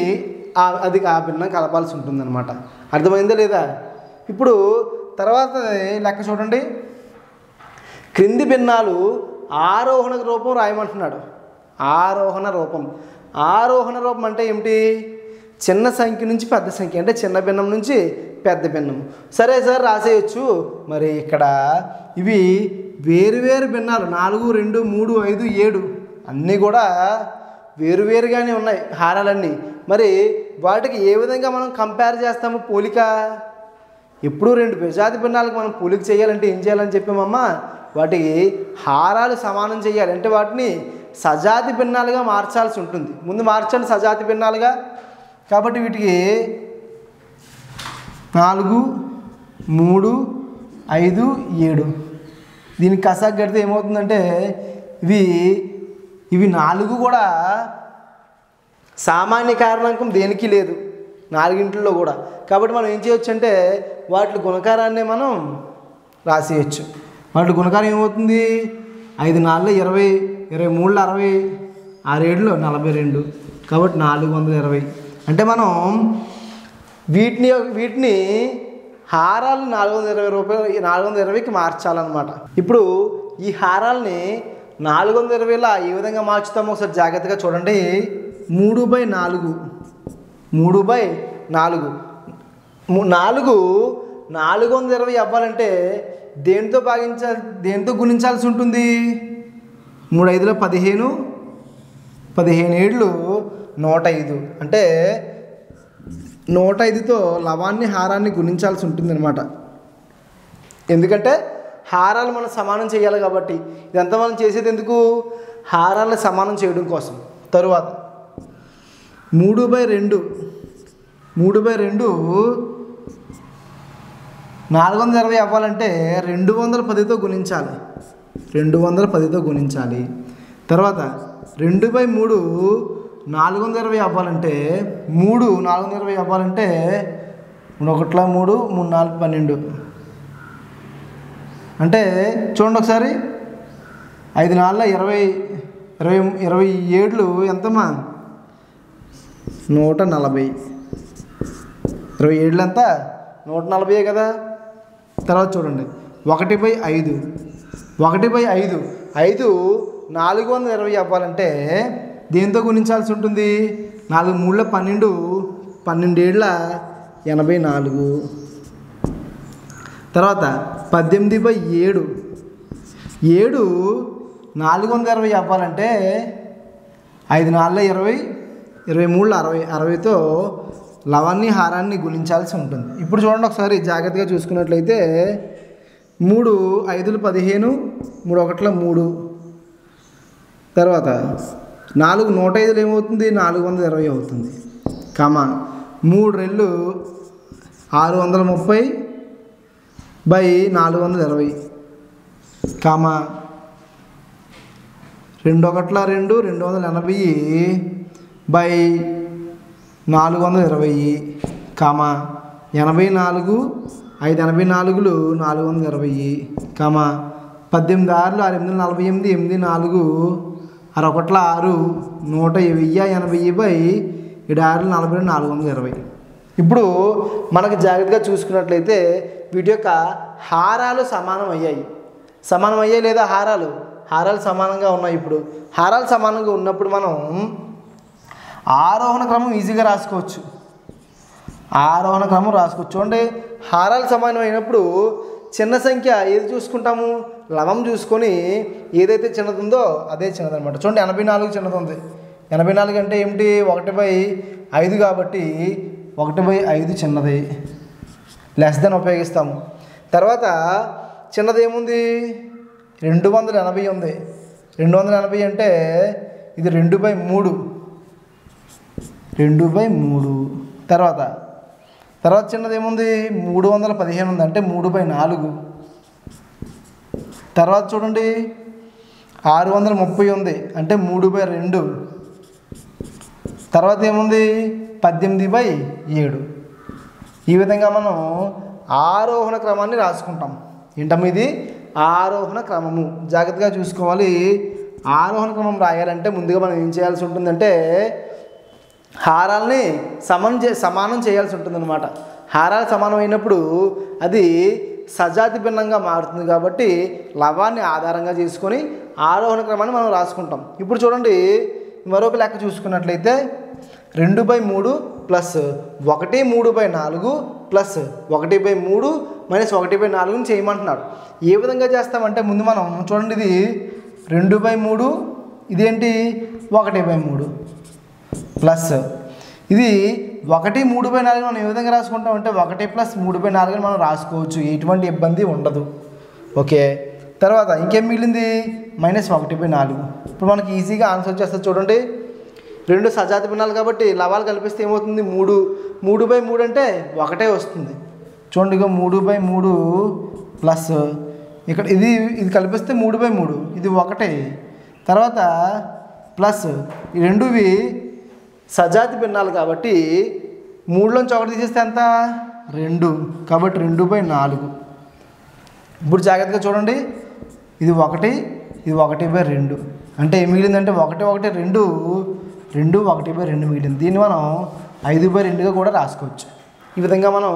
అది ఆ భిన్నం కలపాల్సి ఉంటుందన్నమాట. అర్థమైందా లేదా? ఇప్పుడు తర్వాత లెక్క చూడండి. క్రింది భిన్నాలు ఆరోహణ రూపం రాయమంటున్నాడు. ఆరోహణ రూపం అంటే ఏమిటి? చిన్న సంఖ్య నుంచి పెద్ద సంఖ్య అంటే చిన్న భిన్నం నుంచి పెద్ద భిన్నం. సరే సార్ రాసేయచ్చు. మరి ఇక్కడ ఇవి వేరువేరు భిన్నాలు 4 2 3 5 7 అన్నీ కూడా వేరువేరుగానే ఉన్నాయి హారాలన్నీ. మరి వాటికి ఏ విధంగా మనం కంపేర్ చేస్తాము? పోలిక. ఎప్పుడు 2 విజాతి భిన్నాలకు మనం పోలిక చేయాలంటే ఏం చేయాలని చెప్పామమ్మా? వాటికి హారాలు సమానం చేయాలి. అంటే వాటిని సజాతి భిన్నాలుగా మార్చాల్సి ఉంటుంది. ముందు మార్చండి సజాతి భిన్నాలుగా. కాబట్టి వీటికి 4 3 5 7 దీనికి కసాకు కడితే ఏమవుతుందంటే ఇవి 4 కూడా సామాన్య కారణాంకం దేనికి లేదు 4 కూడా. కాబట్టి మనం ఏం చేయొచ్చు అంటే వాటి గుణకారాన్ని మనం రాసేయచ్చు. వాటి గుణకారం ఏమవుతుంది? 5 4 20 23 60 6 7 42 కాబట్టి 420. అంటే మనం వీటిని హారాలు 420 రూపాయలు 420కి మార్చాలన్నమాట. ఇప్పుడు ఈ హారాలని 420లా ఏ విధంగా మార్చుతామో ఒకసారి జాగ్రత్తగా చూడండి. 3/4 420 అవ్వాలంటే దేంతో గుణించాల్సి ఉంటుంది? 3 5 15 15 7 105 అంటే 105తో లవాన్ని హారాన్ని గుణించాల్సి ఉంటుందన్నమాట. ఎందుకంటే హారాలు మనం సమానం చేయాలి కాబట్టి. ఇదంతా మనం చేసేది ఎందుకు? హారాలను సమానం చేయడం కోసం. తరువాత 3/2 420 అవ్వాలంటే 210తో గుణించాలి. 210తో గుణించాలి. తర్వాత 2/3 420 అవ్వాలంటే 420 అవ్వాలంటే 1 1 3 3 4 12 అంటే చూడండి ఒకసారి 5 4 20 27 ఎంతమ్మా? 140. 27 ఎంత? 140 కదా. తర్వాత చూడండి 1/5 1/5 5 420 అవ్వాలంటే దేంతో గుణించాల్సి ఉంటుంది? 4 3 12 12 ఏళ్ళ 84. తర్వాత 18/7 7 420 అవ్వాలంటే 5 4 20 23 60 60తో లవాన్ని హారాన్ని గుణించాల్సి ఉంటుంది. ఇప్పుడు చూడండి ఒకసారి జాగ్రత్తగా చూసుకున్నట్లయితే 3 5 15 3 1 3. తర్వాత 4 105 ఏమవుతుంది? 420 అవుతుంది. 3 రెళ్ళు 630/420. 2 1 2 280/420. 84 5 84 420. 18 6 6 8 48 8 4 6 1 6 180/7 420. ఇప్పుడు మనకు జాగ్రత్తగా చూసుకున్నట్లయితే వీటి యొక్క హారాలు సమానం అయ్యాయి లేదా హారాలు సమానంగా ఉన్నాయి. ఇప్పుడు హారాలు సమానంగా ఉన్నప్పుడు మనం ఆరోహణ క్రమం ఈజీగా రాసుకోవచ్చు. చూడండి హారాలు సమానం అయినప్పుడు చిన్న సంఖ్య ఏది చూసుకుంటాము? లవం చూసుకొని ఏదైతే చిన్నది ఉందో అదే చిన్నది అనమాట. చూడండి 84 చిన్నది ఉంది. 84 అంటే ఏమిటి? 1/5 కాబట్టి 1/5 చిన్నది, లెస్ దెన్ ఉపయోగిస్తాము. తర్వాత చిన్నది ఏముంది? 280 ఉంది. 280 అంటే ఇది 2/3. తర్వాత చిన్నది ఏముంది? 315 ఉంది అంటే 3/4. తర్వాత చూడండి 630 ఉంది అంటే 3/2. తర్వాత ఏముంది? 18/7. ఈ విధంగా మనం ఆరోహణ క్రమాన్ని రాసుకుంటాం. ఏంటమ్మా ఇది? ఆరోహణ క్రమము. జాగ్రత్తగా చూసుకోవాలి. ఆరోహణ క్రమం రాయాలంటే ముందుగా మనం ఏం చేయాల్సి ఉంటుందంటే హారాల్ని సమానం చేయాల్సి ఉంటుందన్నమాట. హారాలు సమానం అయినప్పుడు అది సజాతి భిన్నంగా మారుతుంది కాబట్టి లవాన్ని ఆధారంగా చేసుకొని ఆరోహణ క్రమాన్ని మనం రాసుకుంటాం. ఇప్పుడు చూడండి మరొక లెక్క చూసుకున్నట్లయితే 2/3 ప్లస్ 1 3/4 ప్లస్ 1/3 మైనస్ 1/4 చేయమంటున్నాడు. ఏ విధంగా చేస్తామంటే ముందు మనం చూడండి ఇది 2/3 ఇదేంటి 1/3 ప్లస్ ఇది 1 3/4 మనం ఏ విధంగా రాసుకుంటాం అంటే 1 ప్లస్ 3/4 మనం రాసుకోవచ్చు. ఎటువంటి ఇబ్బంది ఉండదు. ఓకే. తర్వాత ఇంకేం మిగిలింది? మైనస్ 1/4. ఇప్పుడు మనకి ఈజీగా ఆన్సర్ వచ్చేస్తుంది. చూడండి 2 సజాతి భిన్నాలు కాబట్టి లవాలు కలిపిస్తే ఏమవుతుంది? 3/3 అంటే 1 వస్తుంది. చూడండి ఇక 3/3 ప్లస్ ఇక్కడ ఇది కలిపిస్తే 3/3 ఇది 1. తర్వాత ప్లస్ ఈ రెండువి సజాతి భిన్నాలు కాబట్టి 3లోంచి 1 తీసేస్తే ఎంత? 2 కాబట్టి 2/4. ఇప్పుడు జాగ్రత్తగా చూడండి ఇది 1 ఇది 1/2 అంటే ఏం మిగిలిందంటే 1 1 2 2 1/2 మిగిలింది. దీన్ని మనం 5/2గా కూడా రాసుకోవచ్చు. ఈ విధంగా మనం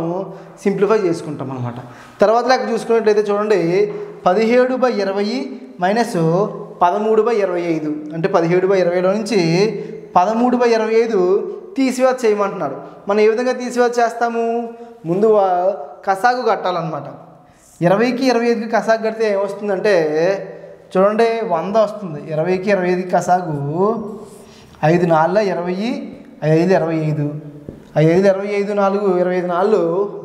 సింప్లిఫై చేసుకుంటాం అన్నమాట. తర్వాత లెక్క చూసుకున్నట్లయితే చూడండి 17/20 మైనస్ 13/25 అంటే 17/20లో నుంచి 13/25 తీసివేత చేయమంటున్నాడు. మనం ఏ విధంగా తీసివేత చేస్తాము? ముందు కసాగు కట్టాలన్నమాట. 20కి 25కి కసాగు కడితే ఏమొస్తుందంటే చూడండి 100 వస్తుంది. 20కి 25కి కసాగు 5 4 20 5 25 5 25 4 25 4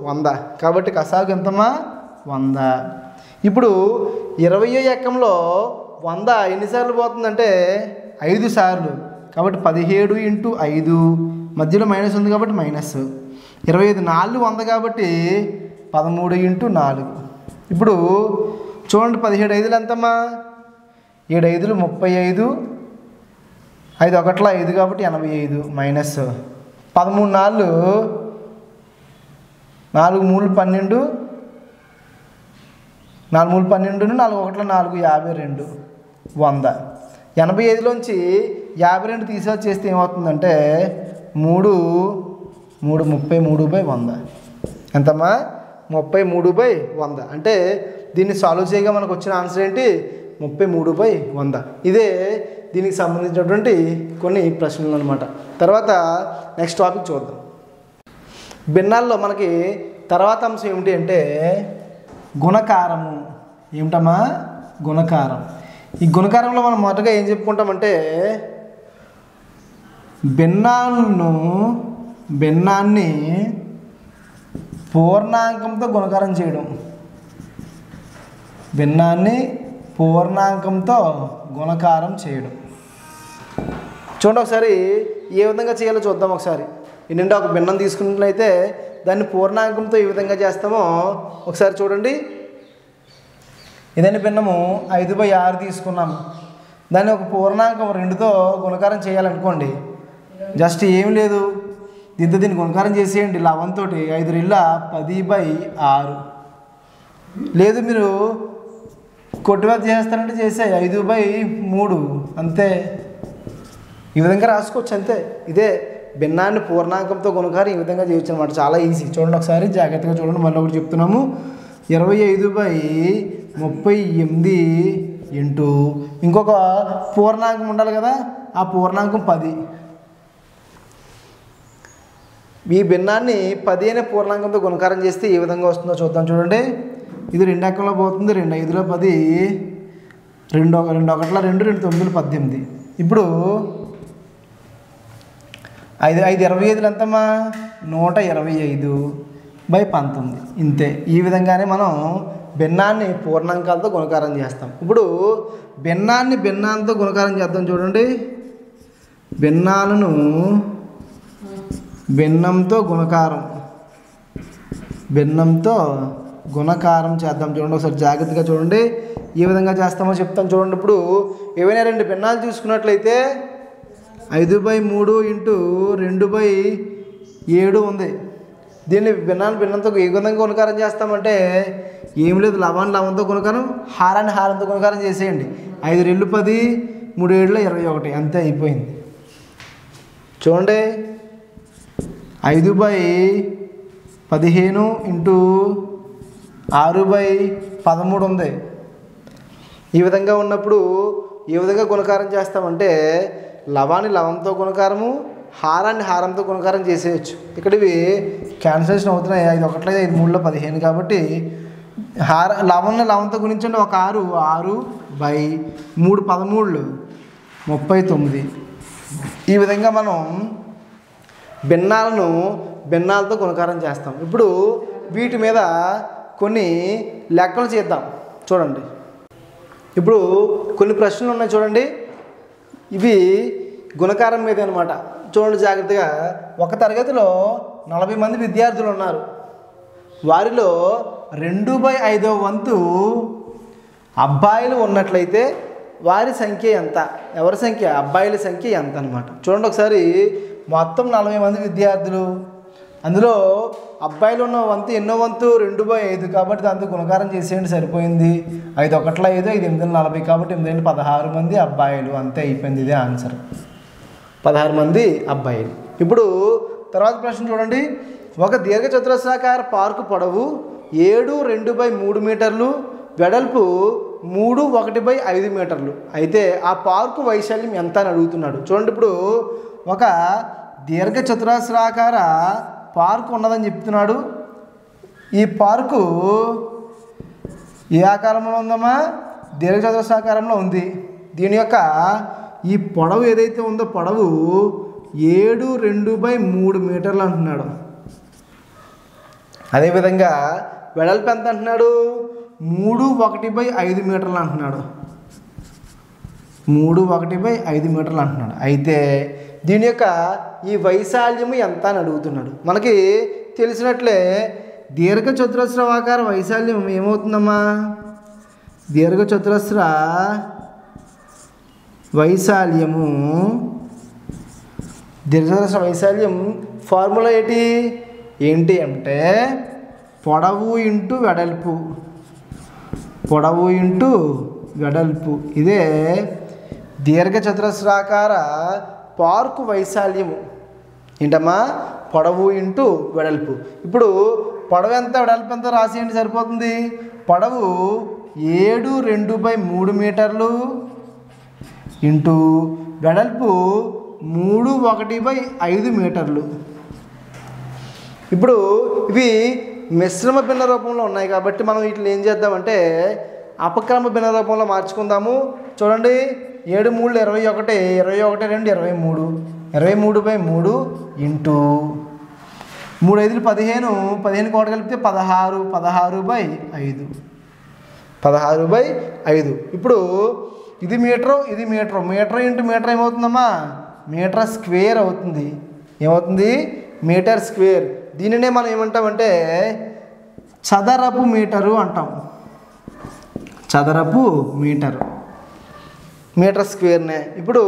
100 కాబట్టి కసాగు ఎంతమ్మా? 100. ఇప్పుడు 20వ ఎక్కంలో 100 ఎన్నిసార్లు పోతుందంటే 5 సార్లు కాబట్టి 17 × 5 మధ్యలో మైనస్ ఉంది కాబట్టి మైనస్ 25 4 100 కాబట్టి 13 × 4. ఇప్పుడు చూడండి 17 5లు ఎంతమ్మా? 7 5లు 35 5 1 5 కాబట్టి 85 మైనస్ 13 4 4 3 12 4 3 12 4 1 4 52 100. 85లోంచి 52 తీసివేత చేస్తే ఏమవుతుందంటే 3 3 33/100 ఎంతమ్మా? 33/100. అంటే దీన్ని సాల్వ్ చేయగా మనకు వచ్చిన ఆన్సర్ ఏంటి? 33/100. ఇదే దీనికి సంబంధించినటువంటి కొన్ని ప్రశ్నలు అనమాట. తర్వాత నెక్స్ట్ టాపిక్ చూద్దాం. భిన్నాల్లో మనకి తర్వాత అంశం ఏమిటి అంటే గుణకారము. ఏమిటమ్మా? గుణకారం. ఈ గుణకారంలో మనం మొదటగా ఏం చెప్పుకుంటామంటే భిన్నాన్ని పూర్ణాంకంతో గుణకారం చేయడం. భిన్నాన్ని పూర్ణాంకంతో గుణకారం చేయడం. చూడండి ఒకసారి ఏ విధంగా చేయాలో చూద్దాం. ఒకసారి ఏంటంటే ఒక భిన్నం తీసుకున్నట్లయితే దాన్ని పూర్ణాంకంతో ఏ విధంగా చేస్తామో ఒకసారి చూడండి. ఇదని భిన్నము 5/6 తీసుకున్నాము. దాన్ని ఒక పూర్ణాంకం 2తో గుణకారం చేయాలనుకోండి. జస్ట్ ఏం లేదు, దీన్ని గుణకారం చేసేయండి 11 తోటి. 5 రెళ్ళ 10/6. లేదు మీరు కొట్టివేత చేస్తానంటే చేసే 5/3 అంతే. ఈ విధంగా రాసుకోవచ్చు అంతే. ఇదే భిన్నాన్ని పూర్ణాంకంతో గుణకారం ఈ విధంగా చేయొచ్చు అనమాట. చాలా ఈజీ. చూడండి ఒకసారి జాగ్రత్తగా చూడండి. మళ్ళీ ఒకటి చెప్తున్నాము. 25/38 ఇంటూ ఇంకొక పూర్ణాంకం ఉండాలి కదా, ఆ పూర్ణాంకం 10. ఈ భిన్నాన్ని 10 అనే పూర్ణాంకంతో గుణకారం చేస్తే ఏ విధంగా వస్తుందో చూద్దాం. చూడండి, ఇది 2 ఎక్కలో పోతుంది. 2 5లో 10, 2 1 2 2 9 18. ఇప్పుడు 5 5 25 ఎంతమ్మా? 125/19. ఇంతే. ఈ విధంగానే మనం భిన్నాన్ని పూర్ణాంకాలతో గుణకారం చేస్తాం. ఇప్పుడు భిన్నాన్ని భిన్నాంతో గుణకారం చేద్దాం. చూడండి, భిన్నాలను భిన్నంతో గుణకారం చేద్దాం. చూడండి ఒకసారి జాగ్రత్తగా చూడండి. ఏ విధంగా చేస్తామో చెప్తాను చూడండి. ఇప్పుడు ఏవైనా 2 భిన్నాలు చూసుకున్నట్లయితే 5/3 ఇంటూ 2/7 ఉంది. దీన్ని భిన్నంతో ఏ విధంగా గుణకారం చేస్తామంటే ఏం లేదు, 11తో గుణకారం, హారంతో గుణకారం చేసేయండి. 5 రెళ్ళు 10, 3 7 21. అంతే, అయిపోయింది. చూడండి, 5/15 ఇంటూ 6/13 ఉంది. ఈ విధంగా ఉన్నప్పుడు ఏ విధంగా గుణకారం చేస్తామంటే లవంతో గుణకారము, హారంతో గుణకారం చేసేయచ్చు. ఇక్కడ ఇవి క్యాన్సలేషన్ అవుతున్నాయి. 5 1 5 3 15 కాబట్టి లవంతో గుణించండి. ఒక 6/3 13 39. ఈ విధంగా మనం భిన్నాలతో గుణకారం చేస్తాం. ఇప్పుడు వీటి మీద కొన్ని లెక్కలు చేద్దాం. చూడండి, ఇప్పుడు కొన్ని ప్రశ్నలు ఉన్నాయి. చూడండి, ఇవి గుణకారం మీద అనమాట. చూడండి జాగ్రత్తగా. ఒక తరగతిలో 40 మంది విద్యార్థులు ఉన్నారు. వారిలో 2/5వ వంతు అబ్బాయిలు ఉన్నట్లయితే వారి సంఖ్య ఎంత? ఎవరి సంఖ్య? అబ్బాయిల సంఖ్య ఎంత అనమాట. చూడండి ఒకసారి. మొత్తం 40 మంది విద్యార్థులు, అందులో అబ్బాయిలు ఉన్న వంతు ఎన్నో వంతు? 2/5. కాబట్టి దాంతో గుణకారం చేసేయండి, సరిపోయింది. 5 1 5, 5 8 40 కాబట్టి 8 16 మంది అబ్బాయిలు. అంతే, అయిపోయింది. ఇదే ఆన్సర్, 16 మంది అబ్బాయిలు. ఇప్పుడు తర్వాత ప్రశ్న చూడండి. ఒక దీర్ఘచతురస్రాకార పార్కు పొడవు 7 2/3 మీటర్లు, వెడల్పు 3 1/5 మీటర్లు. అయితే ఆ పార్కు వైశాల్యం ఎంత అని అడుగుతున్నాడు. చూడండి, ఇప్పుడు ఒక దీర్ఘచతురస్రాకార పార్కు ఉన్నదని చెప్తున్నాడు. ఈ పార్కు ఏ ఆకారంలో ఉందమ్మా? దీర్ఘచతురస్రాకారంలో ఉంది. దీని యొక్క ఈ పొడవు ఏదైతే ఉందో పొడవు 7 2/3 మీటర్లు అంటున్నాడు. అదేవిధంగా వెడల్పు ఎంత అంటున్నాడు? 3 1/5 మీటర్లు అంటున్నాడు. 3 1/5 మీటర్లు అంటున్నాడు. అయితే దీని యొక్క ఈ వైశాల్యము ఎంత అని అడుగుతున్నాడు. మనకి తెలిసినట్లే దీర్ఘచతురస్రాకార వైశాల్యం ఏమవుతుందమ్మా? దీర్ఘచతురస్ర వైశాల్యం ఫార్ములా ఏంటి అంటే పొడవు ఇంటూ వెడల్పు. ఇదే దీర్ఘచతురస్రాకార పార్కు వైశాల్యము. ఏంటమ్మా? పొడవు ఇంటూ వెడల్పు. ఇప్పుడు పొడవు ఎంత వెడల్పు ఎంత రాసేయండి సరిపోతుంది. పొడవు 7/2/3 మీటర్లు ఇంటూ వెడల్పు 3/1/5 మీటర్లు. ఇప్పుడు ఇవి మిశ్రమ భిన్న రూపంలో ఉన్నాయి కాబట్టి మనం వీటిని ఏం చేద్దామంటే అపక్రమ భిన్న రూపంలో మార్చుకుందాము. చూడండి 7 3 21, 21 2 23, 23/3 ఇంటూ 3 5 15, 15 కోట కలిపితే 16, 16/5, 16/5. ఇప్పుడు ఇది మీటరు, ఇది మీటరు, మీటర్ ఇంటూ మీటర్ ఏమవుతుందమ్మా? మీటర్ స్క్వేర్ అవుతుంది. ఏమవుతుంది? Metre square. దీనినే మనం ఏమంటామంటే చదరపు మీటరు అంటాం. చదరపు మీటరు, మీటర్ స్క్వేర్నే. ఇప్పుడు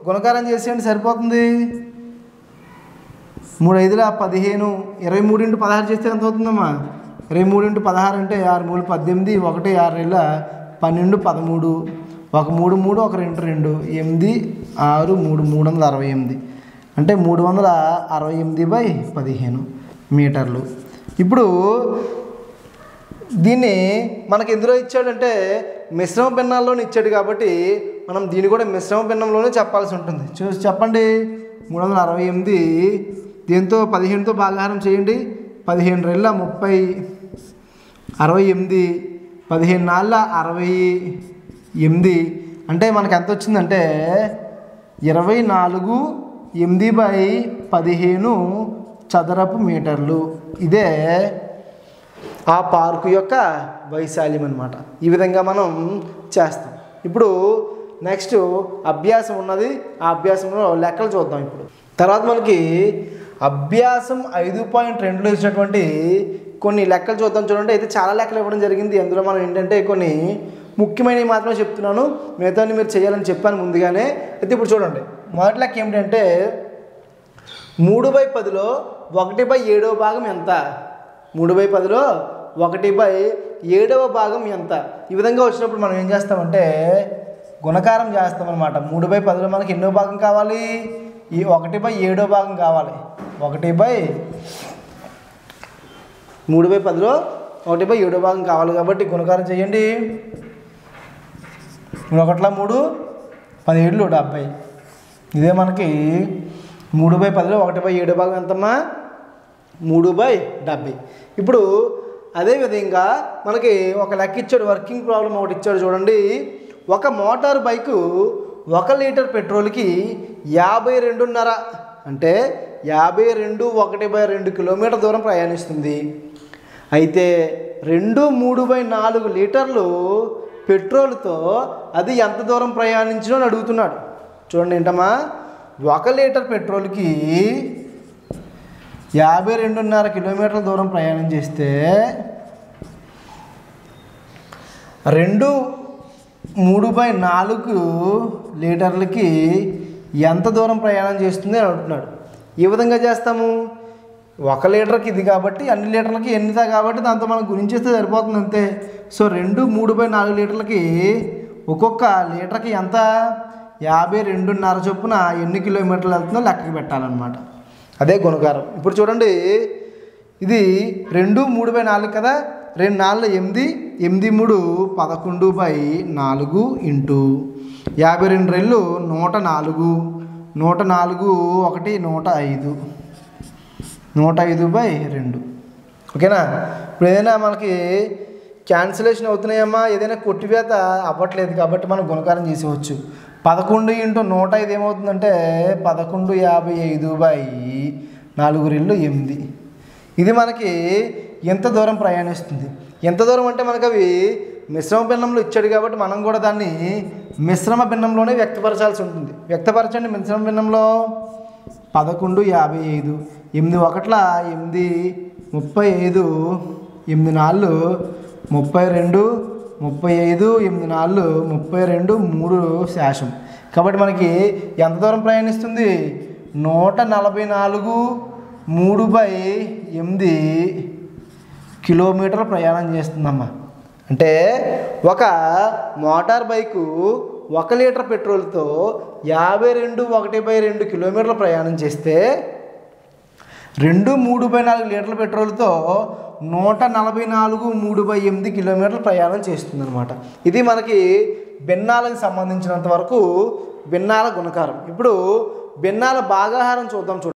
గుణకారం చేసేయండి సరిపోతుంది. 3 5 15, 23 × 16 చేస్తే ఎంత అవుతుందమ్మా? 23 × 16 అంటే 6 3 18, 1 6 2 12 13, 1 3 3, 1 2 2, 8 6 3 368 అంటే 368/15 మీటర్లు. ఇప్పుడు దీన్ని మనకి ఎందులో ఇచ్చాడంటే మిశ్రమ భిన్నాల్లోనే ఇచ్చాడు కాబట్టి మనం దీన్ని కూడా మిశ్రమ భిన్నంలోనే చెప్పాల్సి ఉంటుంది. చూసి చెప్పండి. 368 దీంతో 15తో భాగాహారం చేయండి. 15 2 30, 68, 15 4 68 అంటే మనకి ఎంత వచ్చిందంటే 24/8/15 చదరపు మీటర్లు. ఇదే ఆ పార్కు యొక్క వైశాల్యం అన్నమాట. ఈ విధంగా మనం చేస్తాం. ఇప్పుడు నెక్స్ట్ అభ్యాసం ఉన్నది. ఆ అభ్యాసంలో లెక్కలు చూద్దాం. ఇప్పుడు తర్వాత మనకి అభ్యాసం 5.2లో ఇచ్చినటువంటి కొన్ని లెక్కలు చూద్దాం. చూడండి, అయితే చాలా లెక్కలు ఇవ్వడం జరిగింది. అందులో మనం ఏంటంటే కొన్ని ముఖ్యమైనవి మాత్రమే చెప్తున్నాను, మిగతాన్ని మీరు చేయాలని చెప్పాను ముందుగానే. అయితే ఇప్పుడు చూడండి, మొదటి లెక్క ఏమిటంటే 3/10లో 1/7 భాగం ఎంత? 3/10లో 1/7 భాగం ఎంత? ఈ విధంగా వచ్చినప్పుడు మనం ఏం చేస్తామంటే గుణకారం చేస్తామన్నమాట. 3/10లో మనకి ఎన్నో భాగం కావాలి? ఈ 1/7 భాగం కావాలి. 3/10లో 1/7 భాగం కావాలి కాబట్టి గుణకారం చేయండి. 1 1 3, 17 70. ఇదే మనకి 3/10లో 1/7 భాగం ఎంతమ్మా? 3/70. ఇప్పుడు అదేవిధంగా మనకి ఒక లెక్క ఇచ్చాడు, వర్కింగ్ ప్రాబ్లం ఒకటి ఇచ్చాడు. చూడండి, ఒక మోటార్ బైకు 1 లీటర్ పెట్రోల్కి 52.5 అంటే 52/1/2 కిలోమీటర్ దూరం ప్రయాణిస్తుంది. అయితే 2/3/4 లీటర్లు పెట్రోల్తో అది ఎంత దూరం ప్రయాణించను అని అడుగుతున్నాడు. చూడండి ఏంటమ్మా, 1 లీటర్ పెట్రోల్కి 52.5 కిలోమీటర్ల దూరం ప్రయాణం చేస్తే 2/3/4 లీటర్లకి ఎంత దూరం ప్రయాణం చేస్తుంది అని అంటున్నాడు. ఏ విధంగా చేస్తాము? 1 లీటర్కి ఇది కాబట్టి అన్ని లీటర్లకి ఎన్నిదా కాబట్టి దాంతో మనం గుణించేస్తే సరిపోతుంది అంతే. సో 2/3/4 లీటర్లకి ఒక్కొక్క లీటర్కి ఎంత? 52.5 చొప్పున ఎన్ని కిలోమీటర్లు వెళ్తుందో లెక్కకి పెట్టాలన్నమాట. అదే గుణకారం. ఇప్పుడు చూడండి, ఇది 2/3/4 కదా. 2 4 8, 8 3 11/4 ఇంటూ 52 104, 104 1 105, 105/2. ఓకేనా? ఇప్పుడు ఏదైనా మనకి క్యాన్సిలేషన్ అవుతున్నాయమ్మా, ఏదైనా కొట్టివేత అవ్వట్లేదు కాబట్టి మనం గుణకారం చేసేవచ్చు. 11 × 105 ఏమవుతుందంటే 1155/4 8. ఇది మనకి ఎంత దూరం ప్రయాణిస్తుంది. ఎంత దూరం అంటే మనకు అవి మిశ్రమ భిన్నంలో ఇచ్చాడు కాబట్టి మనం కూడా దాన్ని మిశ్రమ భిన్నంలోనే వ్యక్తపరచాల్సి ఉంటుంది. వ్యక్తపరచండి మిశ్రమ భిన్నంలో. 1155, 8 1 8, 35, 8 4 32, 35, 8 4 32, 3 శేషం. కాబట్టి మనకి ఎంత దూరం ప్రయాణిస్తుంది? 144 3/8 కిలోమీటర్ ప్రయాణం చేస్తుందమ్మా. అంటే ఒక మోటార్ బైకు 1 లీటర్ పెట్రోల్తో 52/1/2 కిలోమీటర్లు ప్రయాణం చేస్తే 2/3/4 లీటర్ల పెట్రోల్తో 144 3/8 కిలోమీటర్లు ప్రయాణం చేస్తుంది అనమాట. ఇది మనకి భిన్నాలకు సంబంధించినంత వరకు భిన్నాల గుణకారం. ఇప్పుడు భిన్నాల భాగాహారం చూద్దాం.